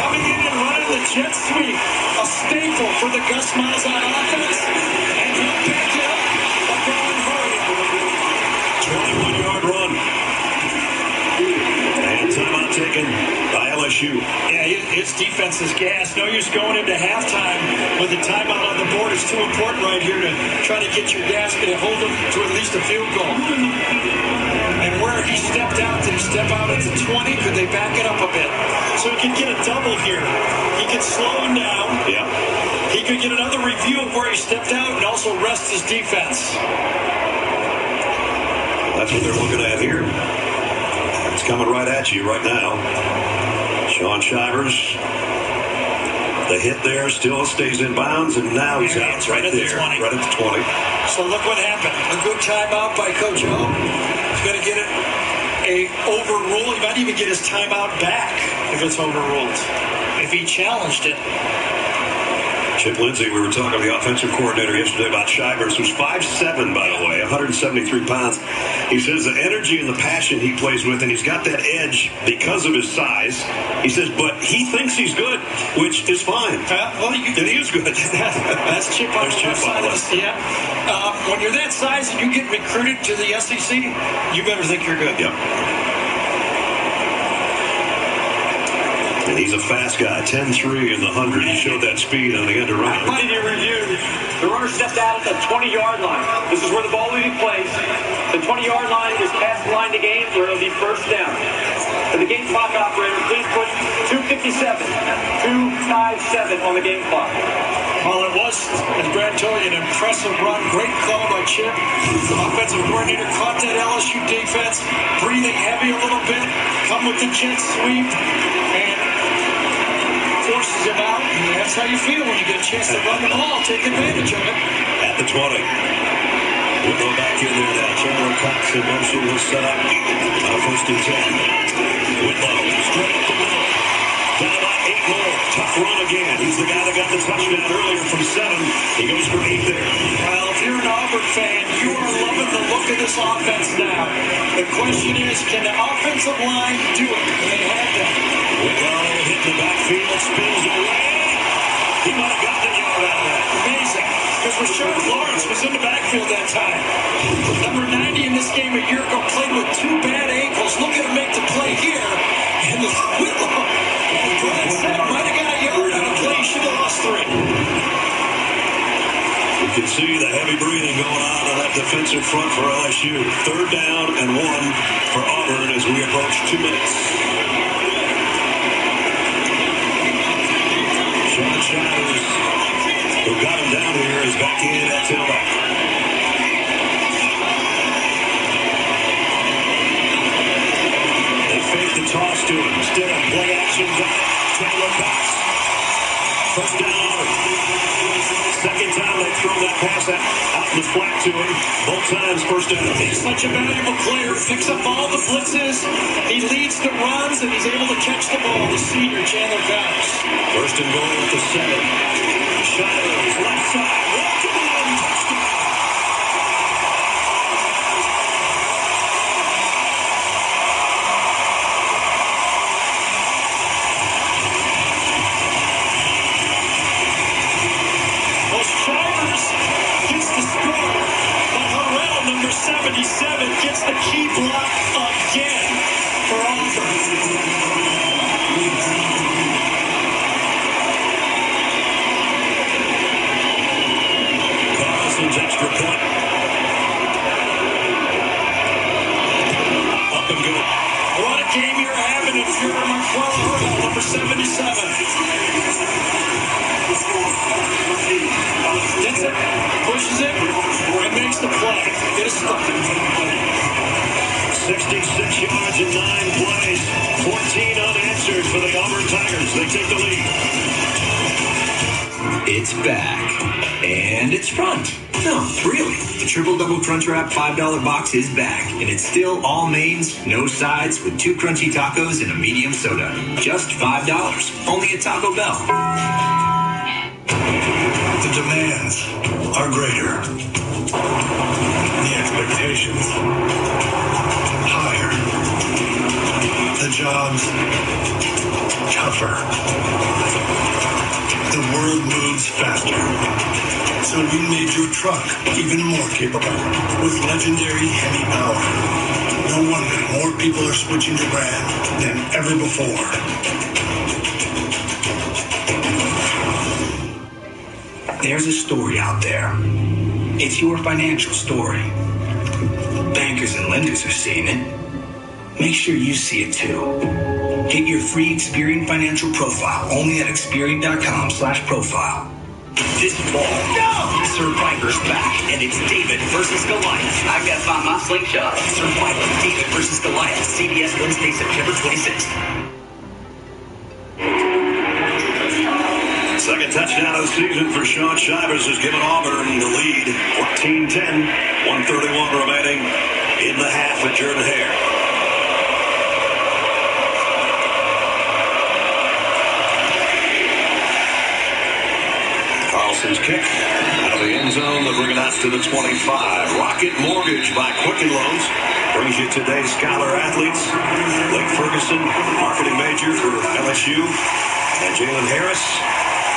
coming in and running the jet sweep. A staple for the Gus Malzahn offense. And he'll back it up by going hard. 21-yard run. And timeout taken by LSU. Yeah, his defense is gassed. No use going into halftime with the timeout on the board. It's too important right here to try to get your gasket and hold them to at least a field goal. And where he stepped out, did he step out at the 20? Could they back it up a bit? So he could get a double here. He could slow him down. Yeah. He could get another review of where he stepped out and also rest his defense. That's what they're looking at here. It's coming right at you right now. Sean Shivers. The hit there still stays in bounds, and now he's out right there, right at the 20. So look what happened. A good timeout by Coach O. He's going to get it a overrule. He might even get his timeout back if it's overruled. If he challenged it. Chip Lindsey, we were talking to the offensive coordinator yesterday about Shivers, who's 5'7", by the way, 173 pounds. He says the energy and the passion he plays with, and he's got that edge because of his size. He says, but he thinks he's good, which is fine. Well, and he is good. That's Chip on the left side of the yeah. When you're that size and you get recruited to the SEC, you better think you're good. Yep. And he's a fast guy, 10-3 in the 100. He showed that speed on the end around. Plenty to review. The runner stepped out at the 20-yard line. This is where the ball will be placed. The 20-yard line is past the line to game, where it'll be first down. And the game clock operator, please put 2:57 on the game clock. Well, it was, as Brad told you, an impressive run. Great call by Chip. The offensive coordinator caught that LSU defense, breathing heavy a little bit, come with the jet sweep, and forces him out. And that's how you feel when you get a chance to run the ball. Take advantage of it. At the 20. Whitlow back in there now. Chandler Cox in motion was set up on a 1st and 10. Whitlow straight up the middle. Got about 8 more. Tough run again. He's the guy that got the touchdown earlier from 7. He goes for 8 there. Well, if you're an Auburn fan, you are loving the look of this offense now. The question is, can the offensive line do it? And they have that. Whitlow hit the backfield, spins away. He might have gotten a yard out of that. Amazing. Because Rashard Lawrence was in the backfield that time. Number 90 in this game a year ago played with 2 bad ankles. Look at him make the play here. And Whitlow, as Brad said, might have got a yard on a play. He should have lost 3. You can see the heavy breathing going on that defensive front for LSU. 3rd down and 1 for Auburn as we approach 2 minutes. Sean Shivers, who got him down here, is back in at tailback. They fake the toss to him. Instead of play action, Chandler Cox. First down, Auburn. Second time they've thrown that pass out in the flat to him. Both times first down. He's such a valuable player. Picks up all the blitzes. He leads the runs, and he's able to catch the ball. The senior, Chandler Cox. First and goal at the 7. Shivers, left side. Walk to the end. Touchdown. Shivers gets the score, but Harrell, number 77, gets the key block again for Auburn. Carlson's extra point. Up and good. What a game you're having if you're Marquel Harrell, number 77. Gets it, pushes it, and makes the play. Get a stop. 66 yards in 9 plays. 14 unanswered for the Auburn Tigers. They take the lead. It's back. And it's front. No, really. The Triple Double Crunchwrap $5 box is back. And it's still all mains, no sides, with 2 crunchy tacos and a medium soda. Just $5. Only at Taco Bell. The demands are greater. The expectations higher. The jobs tougher. The world moves faster. So we made your truck even more capable with legendary Hemi power. No wonder more people are switching to Ram than ever before. There's a story out there. It's your financial story. Bankers and lenders are seeing it. Make sure you see it too. Get your free Experian financial profile only at Experian.com/profile. This fall, Survivor's back, and it's David versus Goliath. I gotta find my slingshot. Survivor David versus Goliath, CBS Wednesday, September 26th. Second touchdown of the season for Sean Shivers has given Auburn the lead. 14-10, 1:31 remaining in the half at Jordan-Hare. Carlson's kick out of the end zone. They'll bring it out to the 25. Rocket Mortgage by Quicken Loans brings you today's scholar athletes. Blake Ferguson, marketing major for LSU, and Jalen Harris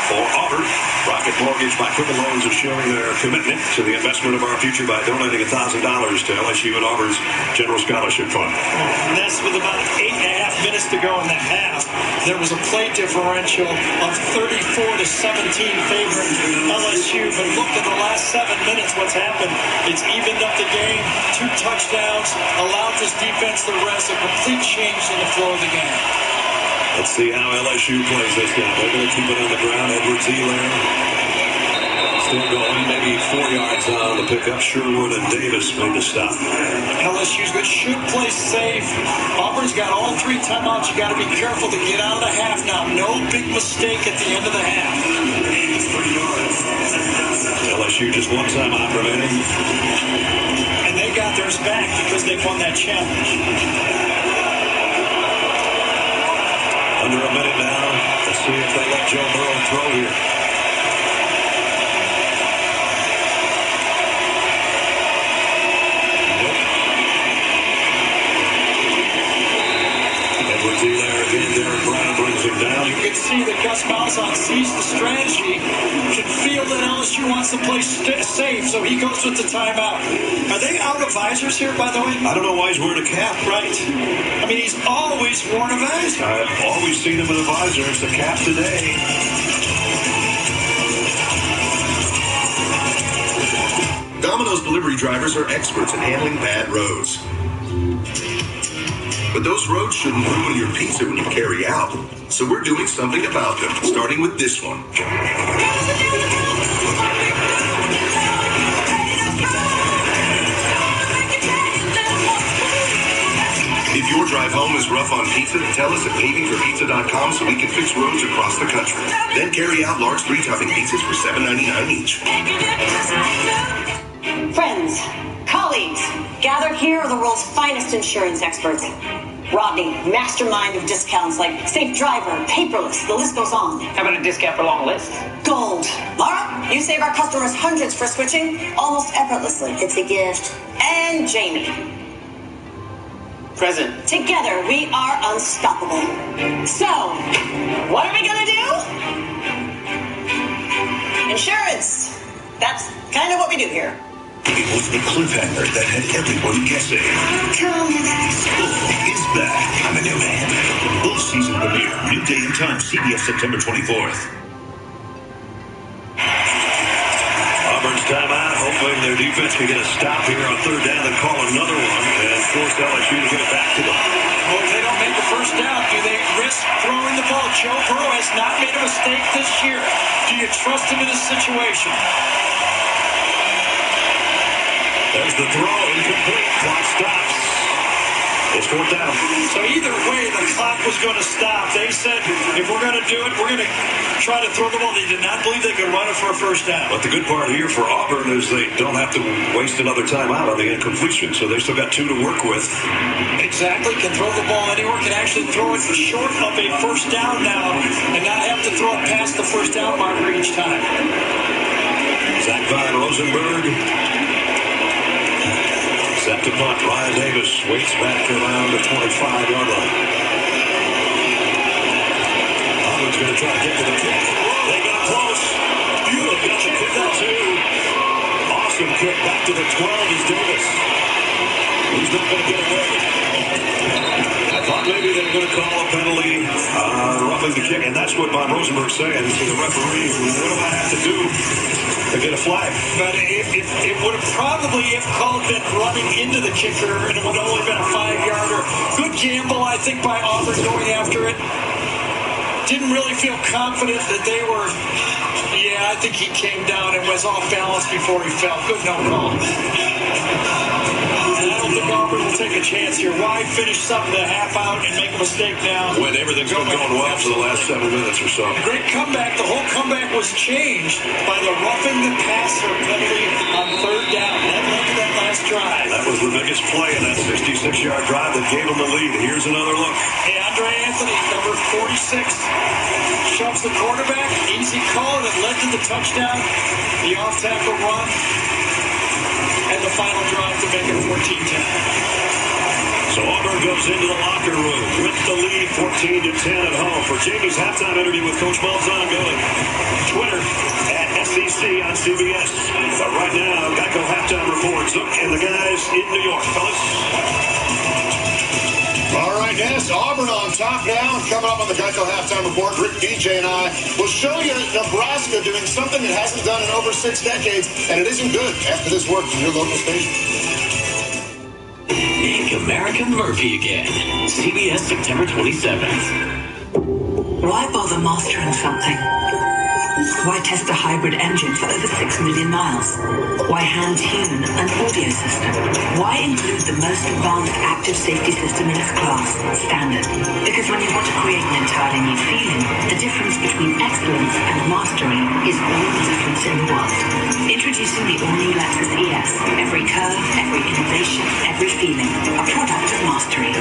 for Auburn. Rocket Mortgage by Quicken Loans is showing their commitment to the investment of our future by donating $1,000 to LSU and Auburn's General Scholarship Fund. And that's with about 8.5 minutes to go in the half. There was a play differential of 34-17 favoring LSU. But look at the last 7 minutes, what's happened. It's evened up the game. 2 touchdowns, allowed this defense to rest. A complete change in the flow of the game. Let's see how LSU plays this now. They're going to keep it on the ground. Edwards-Helaire still going, maybe 4 yards on the pickup. Sherwood and Davis made the stop. LSU's good, should play safe. Auburn's got all 3 timeouts. You got to be careful to get out of the half now. No big mistake at the end of the half. LSU just 1 timeout remaining. And they got theirs back because they won that challenge. Under a minute now. Let's see if they let Joe Burrow throw here. Edwards-Helaire again. Derek Brown brings him down. You can see that Gus Malzahn sees the strategy, can feel that LSU wants to play safe, so he goes with the timeout. Are they out of visors here, by the way? I don't know why he's wearing a cap. Right. I mean, he's always worn a visor. I've always seen him in a visor. It's the cap today. Domino's delivery drivers are experts in handling bad roads. But those roads shouldn't ruin your pizza when you carry out. So we're doing something about them, starting with this one. If your drive home is rough on pizza? Tell us at pavingforpizza.com so we can fix roads across the country. Then carry out large 3-topping pizzas for $7.99 each. Friends, colleagues, gathered here are the world's finest insurance experts. Rodney, mastermind of discounts like Safe Driver, Paperless, the list goes on. How about a discount for long lists? Gold. Laura, you save our customers hundreds for switching almost effortlessly. It's a gift. And Jamie. Present. Together, we are unstoppable. So, what are we gonna do? Insurance. That's kind of what we do here. It was the cliffhanger that had everyone guessing. Bull is back. I'm a new man. Bull season premiere, new day and time, CBS September 24th. Auburn's timeout, hoping their defense can get a stop here on third down and call another one and force LSU to get it back to them. Well, if they don't make the first down, do they risk throwing the ball? Joe Burrow has not made a mistake this year. Do you trust him in this situation? There's the throw, incomplete, clock stops. It's fourth down. So either way, the clock was going to stop. They said, if we're going to do it, we're going to try to throw the ball. They did not believe they could run it for a first down. But the good part here for Auburn is they don't have to waste another timeout on the incompletion, so they still got 2 to work with. Exactly, can throw the ball anywhere, can actually throw it short of a first down now and not have to throw it past the first down marker each time. Zach Van Rosenberg. Set to punt. Ryan Davis waits back around the 25-yard line. Auburn's going to try to get to the kick. They got close. Beautiful. Got the kick out too. Awesome kick back to the 12 is Davis. He's not going to get away. I thought maybe they were going to call a penalty roughing the kick, and that's what Von Rosenberg's saying to the referee. What do I have to do to get a flag? But it would have probably, if called, been running into the kicker, and it would have only been a 5-yarder. Good gamble, I think, by Auburn going after it. Didn't really feel confident that they were. Yeah, I think he came down and was off balance before he fell. Good no call. And I don't think Auburn will take a chance here. Why finish something to half out and make a mistake now? When everything's been going well for the last 7 minutes or so. Great comeback. The whole comeback was changed by the roughing the passer penalty on third down. That led to that last drive. That was the biggest play in that 66-yard drive that gave them the lead. Here's another look. Hey, Andre Anthony, number 46, shoves the quarterback. Easy call that led to the touchdown. The off-tackle run. And the final drive to make it 14-10. So Auburn goes into the locker room with the lead 14-10 at home. For Jamie's halftime interview with Coach Malzahn going Twitter at SEC on CBS. But right now, Geico halftime reports and the guys in New York, fellas. All right, Dennis, Auburn on top now. And coming up on the Geico halftime report, Rick DJ and I will show you Nebraska doing something it hasn't done in over 6 decades, and it isn't good after this work from your local station. Make America Murphy again. CBS September 27th. Why bother mastering something? Why test a hybrid engine for over 6 million miles? Why hand-tune an audio system? Why include the most advanced active safety system in its class, standard? Because when you want to create an entirely new feeling, the difference between excellence and mastery is all the difference in the world. Introducing the all-new Lexus ES. Every curve, every innovation, every feeling. A product of mastery.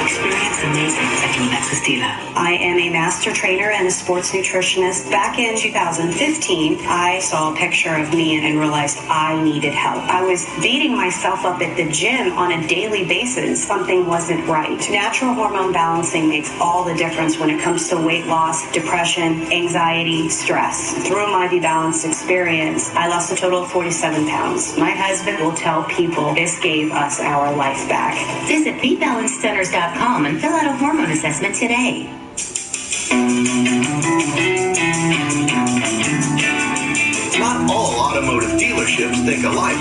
Experience amazing at your Lexus dealer. I am a master trainer and a sports nutritionist. Back in 2015, I saw a picture of me and realized I needed help. I was beating myself up at the gym on a daily basis. Something wasn't right. Natural hormone balancing makes all the difference when it comes to weight loss, depression, anxiety, stress. Through my Be Balanced experience, I lost a total of 47 pounds. My husband will tell people this gave us our life back. Visit BeBalancedCenters.com and fill out a hormone assessment today. Not all automotive dealerships think alike.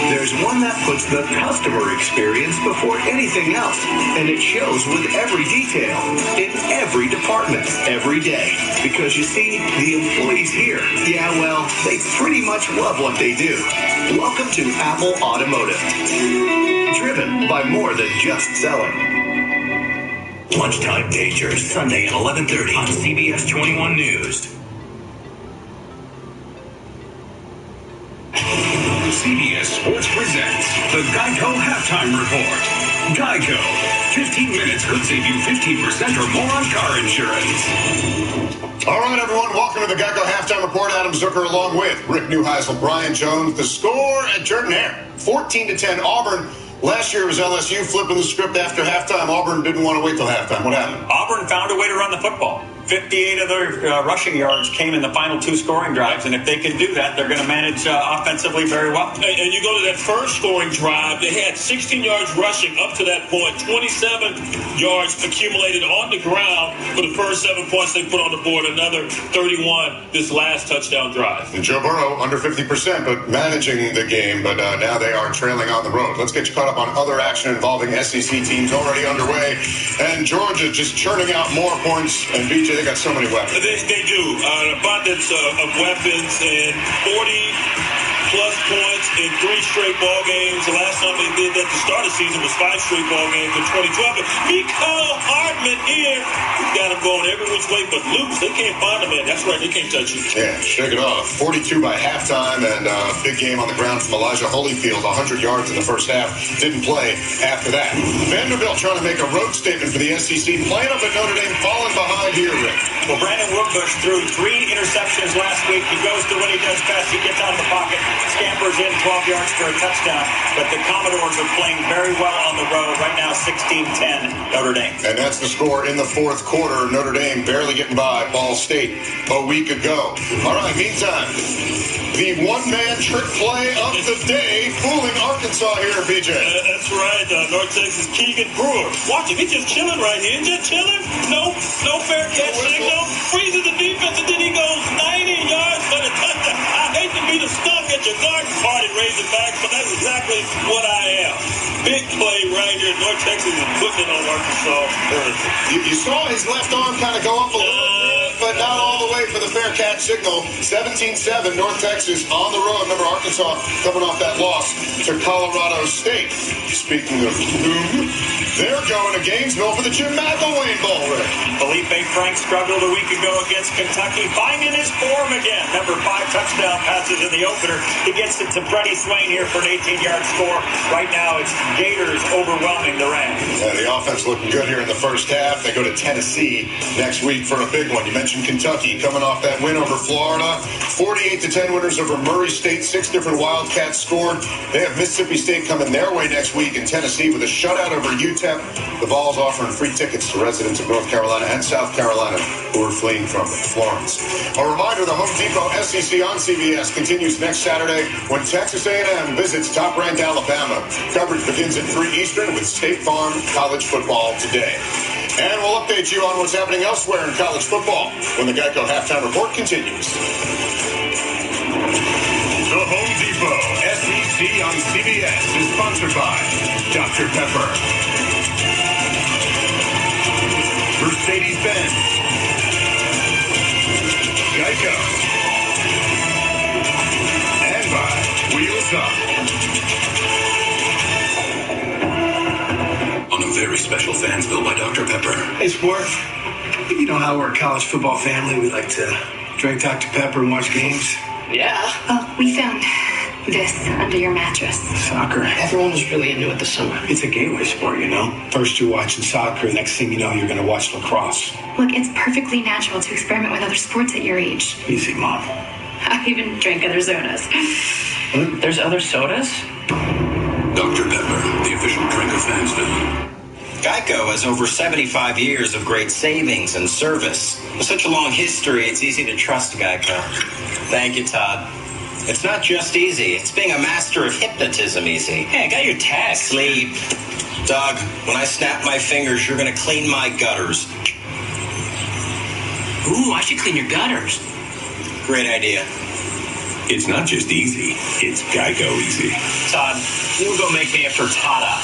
There's is one that puts the customer experience before anything else, and it shows with every detail, in every department, every day. Because you see, the employees here, yeah, well, they pretty much love what they do. Welcome to Apple Automotive. Driven by more than just selling. Lunchtime Dangers, Sunday at 11:30 on CBS 21 News. CBS Sports presents the Geico Halftime Report. Geico. 15 minutes could save you 15% or more on car insurance. All right, everyone, welcome to the Geico Halftime Report. Adam Zucker along with Rick Neuheisel, Brian Jones. The score at Jordan Hare, 14-10 Auburn. Last year it was LSU flipping the script after halftime. Auburn didn't want to wait till halftime. What happened? Auburn found a way to run the football. 58 of their rushing yards came in the final two scoring drives, and if they can do that, they're going to manage offensively very well. And you go to that first scoring drive, they had 16 yards rushing up to that point, 27 yards accumulated on the ground for the first 7 points they put on the board, another 31 this last touchdown drive. And Joe Burrow, under 50%, but managing the game, but now they are trailing on the road. Let's get you caught up on other action involving SEC teams already underway, and Georgia just churning out more points, and BJ, they got so many weapons. They do. An abundance of weapons and 40-plus points in 3 straight ball games. The last time they did that to start the season was 5 straight ball games in 2012. But Mecole Hardman here got him going every which way but loose. They can't find him, man. That's right. They can't touch you. Yeah, shake it off. 42 by halftime, and big game on the ground from Elijah Holyfield. 100 yards in the first half. Didn't play after that. Vanderbilt trying to make a road statement for the SEC. Playing up at Notre Dame, falling behind here, Rick. Well, Brandon Woodbush threw 3 interceptions last week. He goes to what he does best. He gets out of the pocket, scampers in 12 yards for a touchdown. But the Commodores are playing very well on the road. Right now, 16-10 Notre Dame. And that's the score in the fourth quarter. Notre Dame barely getting by Ball State a week ago. All right, meantime, the one-man trick play of the day, fooling Arkansas here, BJ. That's right. North Texas Keegan Brewer. Watch him. He's just chilling right here. Just chilling. No fair catch signal. Freezes the defense, and then he goes 90 yards for the touchdown. I hate to be the skunk at your garden party raising back, but that's exactly what I am. Big play right here. North Texas is putting it on Arkansas. You saw his left arm kind of go up a little bit, but not all the way for the fair catch signal. 17-7, North Texas on the road. Remember, Arkansas coming off that loss to Colorado State. Speaking of whom, they're going to Gainesville for the Jim McElwain Bowl, Rick. Felipe Franks struggled a week ago against Kentucky, finding his form again. Number 5 touchdown passes in the opener. He gets it to Freddie Swain here for an 18-yard score. Right now, it's Gators overwhelming the Rams. Yeah, the offense looking good here in the first half. They go to Tennessee next week for a big one. You mentioned Kentucky coming off that win over Florida. 48-10 winners over Murray State. 6 different Wildcats scored. They have Mississippi State coming their way next week in Tennessee with a shutout over UTEP. The Vols offering free tickets to residents of North Carolina and South Carolina who are fleeing from Florence. A reminder, the Home Depot SEC on CBS continues next Saturday when Texas A&M visits top-ranked Alabama. Coverage begins at 3 Eastern with State Farm College Football today. And we'll update you on what's happening elsewhere in college football when the Geico Halftime Report continues. The Home Depot SEC on CBS is sponsored by Dr. Pepper, Mercedes-Benz, Geico, and by Wheels Up. On a very special Fansville by Dr. Pepper. Hey, Sport. You know how we're a college football family. We like to drink Dr. Pepper and watch games. Yeah. Oh, we found this under your mattress. Soccer. Everyone was really into it this summer. It's a gateway sport, you know. First you're watching soccer, next thing you know, you're going to watch lacrosse. Look, it's perfectly natural to experiment with other sports at your age. Easy, Mom. I even drank other sodas. There's other sodas? Dr. Pepper, the official drink of Fansville. Geico has over 75 years of great savings and service. With such a long history, it's easy to trust Geico. Thank you, Todd. It's not just easy. It's being a master of hypnotism easy. Hey, I got your text. Sleep. Doug, when I snap my fingers, you're going to clean my gutters. Ooh, I should clean your gutters. Great idea. It's not just easy, it's Geico easy. Todd, you go make me a frittata.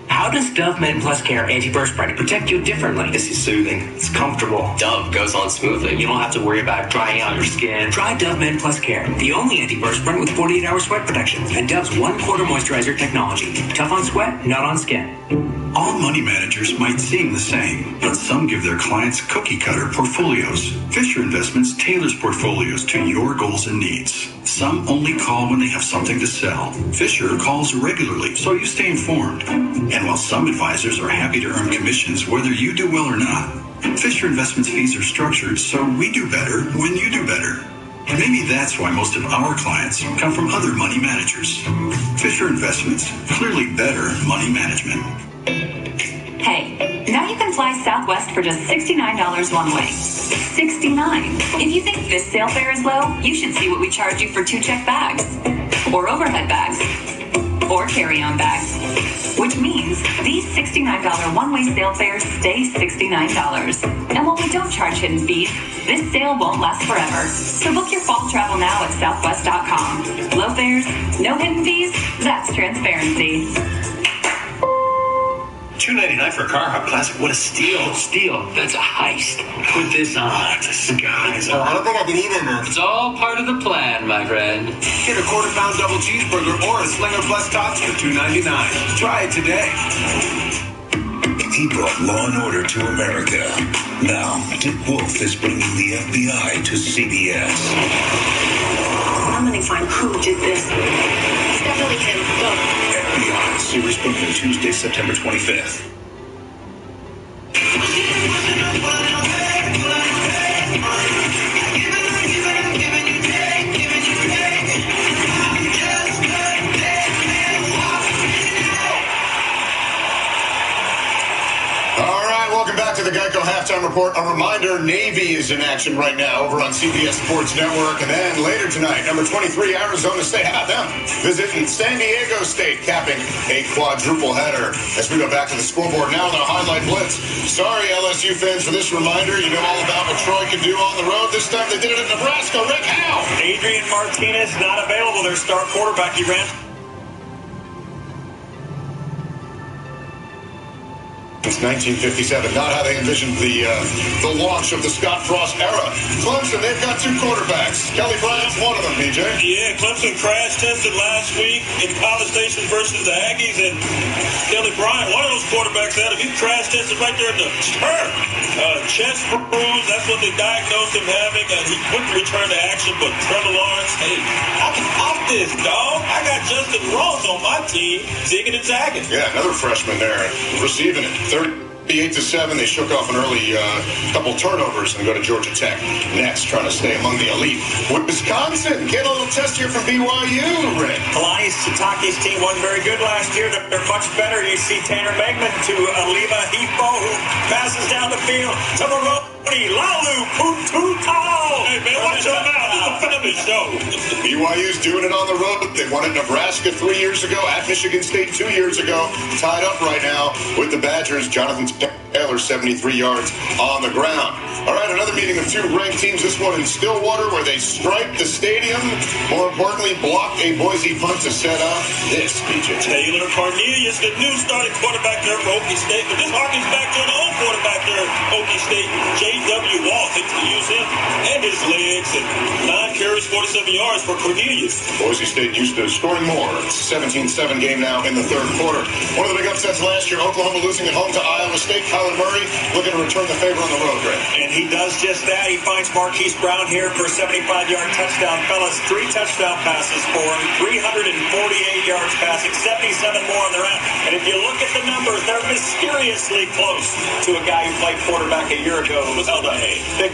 How does Dove Men Plus Care Anti-Burst Spray protect you differently? This is soothing. It's comfortable. Dove goes on smoothly. You don't have to worry about drying out your skin. Try Dove Men Plus Care, the only anti-perspirant with 48-hour sweat protection, and Dove's 1/4 moisturizer technology. Tough on sweat, not on skin. All money managers might seem the same, but some give their clients cookie-cutter portfolios. Fisher Investments tailors portfolios to your goals and needs. Some only call when they have something to sell. Fisher calls regularly, so you stay informed. And while some advisors are happy to earn commissions whether you do well or not, Fisher Investments fees are structured so we do better when you do better. Maybe that's why most of our clients come from other money managers. Fisher Investments, clearly better money management. Hey, now you can fly Southwest for just $69 one way. $69. If you think this sale fare is low, you should see what we charge you for 2 check bags, or overhead bags, or carry-on bags. Which means these $69 one-way sale fares stay $69. And while we don't charge hidden fees, this sale won't last forever. So book your fall travel now at Southwest.com. Low fares, no hidden fees, that's transparency. $299 for a Car Hop Classic. What a steal. Steal. That's a heist. Put this on. Disguise. I don't think I can eat in that. It's all part of the plan, my friend. Get a 1/4 pound double cheeseburger or a Slinger Plus Tots for $2.99. Try it today. He brought law and order to America. Now, Dick Wolf is bringing the FBI to CBS. I'm going to find who did this. It's definitely him. Go. FBI series premiere Tuesday, September 25th. To the Geico Halftime Report. A reminder, Navy is in action right now over on CBS Sports Network. And then later tonight, number 23, Arizona State. How about them? Visiting San Diego State, capping a quadruple header. As we go back to the scoreboard now with our highlight blitz. Sorry, LSU fans, for this reminder. You know all about what Troy can do on the road. This time they did it at Nebraska. Rick, how? Adrian Martinez not available. Their star quarterback. He ran. Since 1957, not how they envisioned the launch of the Scott Frost era. Clemson, they've got 2 quarterbacks. Kelly Bryant's one of them, BJ. Yeah, Clemson crash tested last week in College Station versus the Aggies, and Kelly Bryant, one of those quarterbacks out of he crash tested right there in the turf. Chest bruise, that's what they diagnosed him having, and he quickly returned to action, but Trevor Lawrence, hey, I'm off this, dog. I got Justin Ross on my team, zigging and zagging. Yeah, another freshman there receiving it. 38-7, they shook off an early couple turnovers and go to Georgia Tech next, trying to stay among the elite. Wisconsin, get a little test here from BYU, Rick. Kalani Sitake's team wasn't very good last year. They're much better. You see Tanner Megman to Alima Hifo, who passes down the field to Maroni, Lalu Pututao. Hey, man, watch your mouth. It's a family show. BYU's doing it on the road. They won at Nebraska 3 years ago, at Michigan State 2 years ago. Tied up right now with the Badgers. Jonathan Taylor, 73 yards on the ground. All right, another meeting of 2 ranked teams, this one in Stillwater, where they striped the stadium. More importantly, blocked a Boise punt to set up this, BJ. Taylor Cornelius, the new starting quarterback there for Okie State. But this harkens back to an old quarterback there at Okie State, J.W. Wall. Thinks to use him and his legs. And 9 carries, 47 yards for Cornelius. Boise State used to scoring more. It's a 17-7 game now in the third quarter. One of the big upsets last year, Oklahoma losing at home to Iowa State. Kyler Murray looking to return the favor on the road, Greg. And he does just that. He finds Marquise Brown here for a 75-yard touchdown. Fellas, 3 touchdown passes for him, 348 yards passing, 77 more on the round. And if you look at the numbers, they're mysteriously close to a guy who played quarterback a year ago who was held a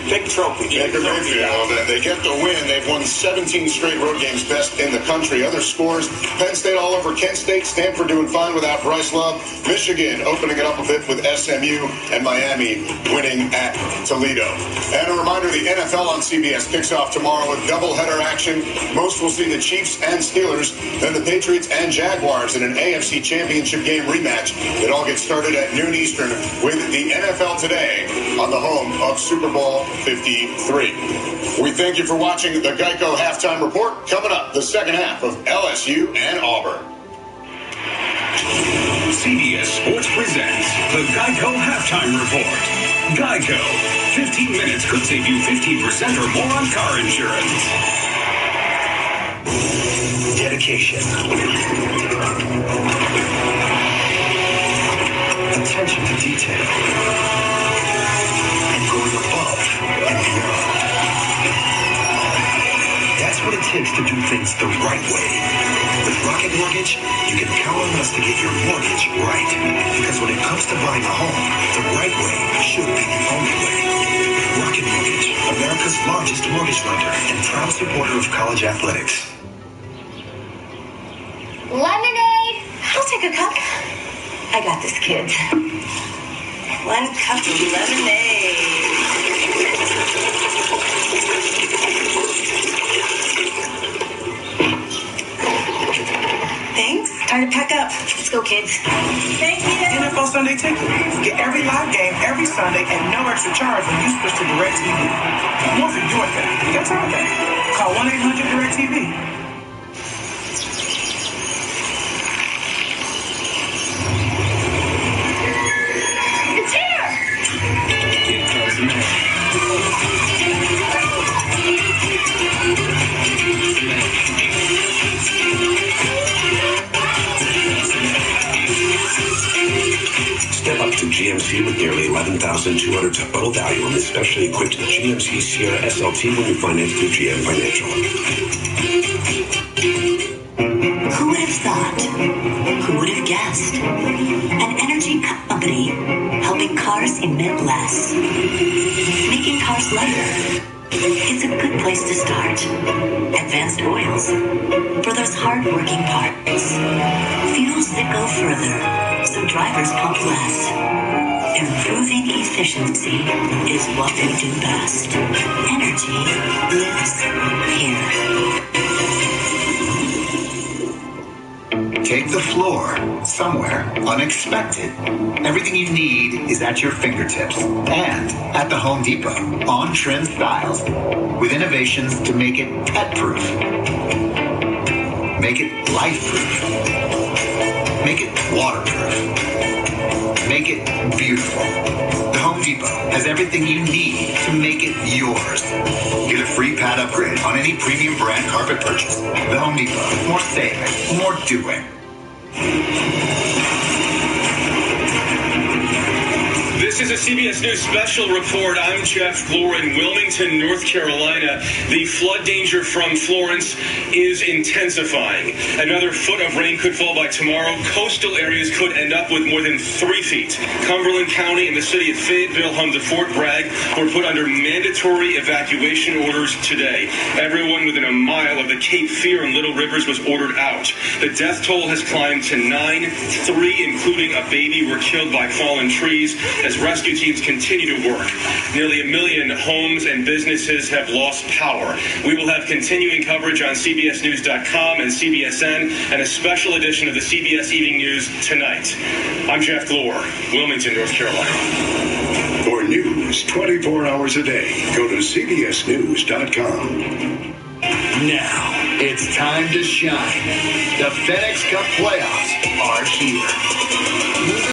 big trophy. Baker Mayfield, and they get the win. They've won 17 straight road games, best in the country. Other scores, Penn State all over Kent State, Stanford doing fine without Bryce Love, Michigan opening it up a bit with SMU, and Miami winning at Toledo. And a reminder, the NFL on CBS kicks off tomorrow with doubleheader action. Most will see the Chiefs and Steelers, then the Patriots and Jaguars in an AFC Championship game rematch. It all gets started at noon Eastern with the NFL Today on the home of Super Bowl 53. We thank you for watching the Geico Geico halftime report coming up. The second half of LSU and Auburn. CBS Sports presents the Geico Halftime Report. Geico. 15 minutes could save you 15% or more on car insurance. Dedication. Attention to detail. And going above and beyond. That's what it takes to do things the right way. With Rocket Mortgage, you can count on us to get your mortgage right. Because when it comes to buying a home, the right way should be the only way. Rocket Mortgage, America's largest mortgage lender and proud supporter of college athletics. Lemonade! I'll take a cup. I got this, kids. 1 cup of lemonade. Thanks. Time to pack up. Let's go, kids. Thank you. NFL Sunday Ticket. Get every live game every Sunday at no extra charge when you switch to DirecTV. More for your thing. That's our thing. Call 1-800-DirecTV. It's here! Step up to GMC with nearly $11,200 total value on this specially equipped GMC Sierra SLT when you finance through GM Financial. Who would have thought? Who would have guessed? An energy company helping cars emit less, making cars lighter. It's a good place to start. Advanced oils for those hard-working parts. Fuels that go further, so drivers pump less. Improving efficiency is what we do best. Energy lives here. Take the floor somewhere unexpected. Everything you need is at your fingertips and at the Home Depot. On-trend styles with innovations to make it pet-proof, make it life-proof, make it waterproof, make it beautiful. The Home Depot has everything you need to make it yours. Get a free pad upgrade on any premium brand carpet purchase. The Home Depot. More saving, more doing. This is a CBS News special report. I'm Jeff Glor in Wilmington, North Carolina. The flood danger from Florence is intensifying. Another foot of rain could fall by tomorrow. Coastal areas could end up with more than 3 feet. Cumberland County and the city of Fayetteville, home to Fort Bragg, were put under mandatory evacuation orders today. Everyone within a mile of the Cape Fear and Little Rivers was ordered out. The death toll has climbed to 9. 3, including a baby, were killed by fallen trees as rescue teams continue to work. Nearly 1 million homes and businesses have lost power. We will have continuing coverage on CBSNews.com and CBSN and a special edition of the CBS Evening News tonight. I'm Jeff Glor, Wilmington, North Carolina. For news 24 hours a day, go to CBSNews.com. Now, it's time to shine. The FedEx Cup playoffs are here.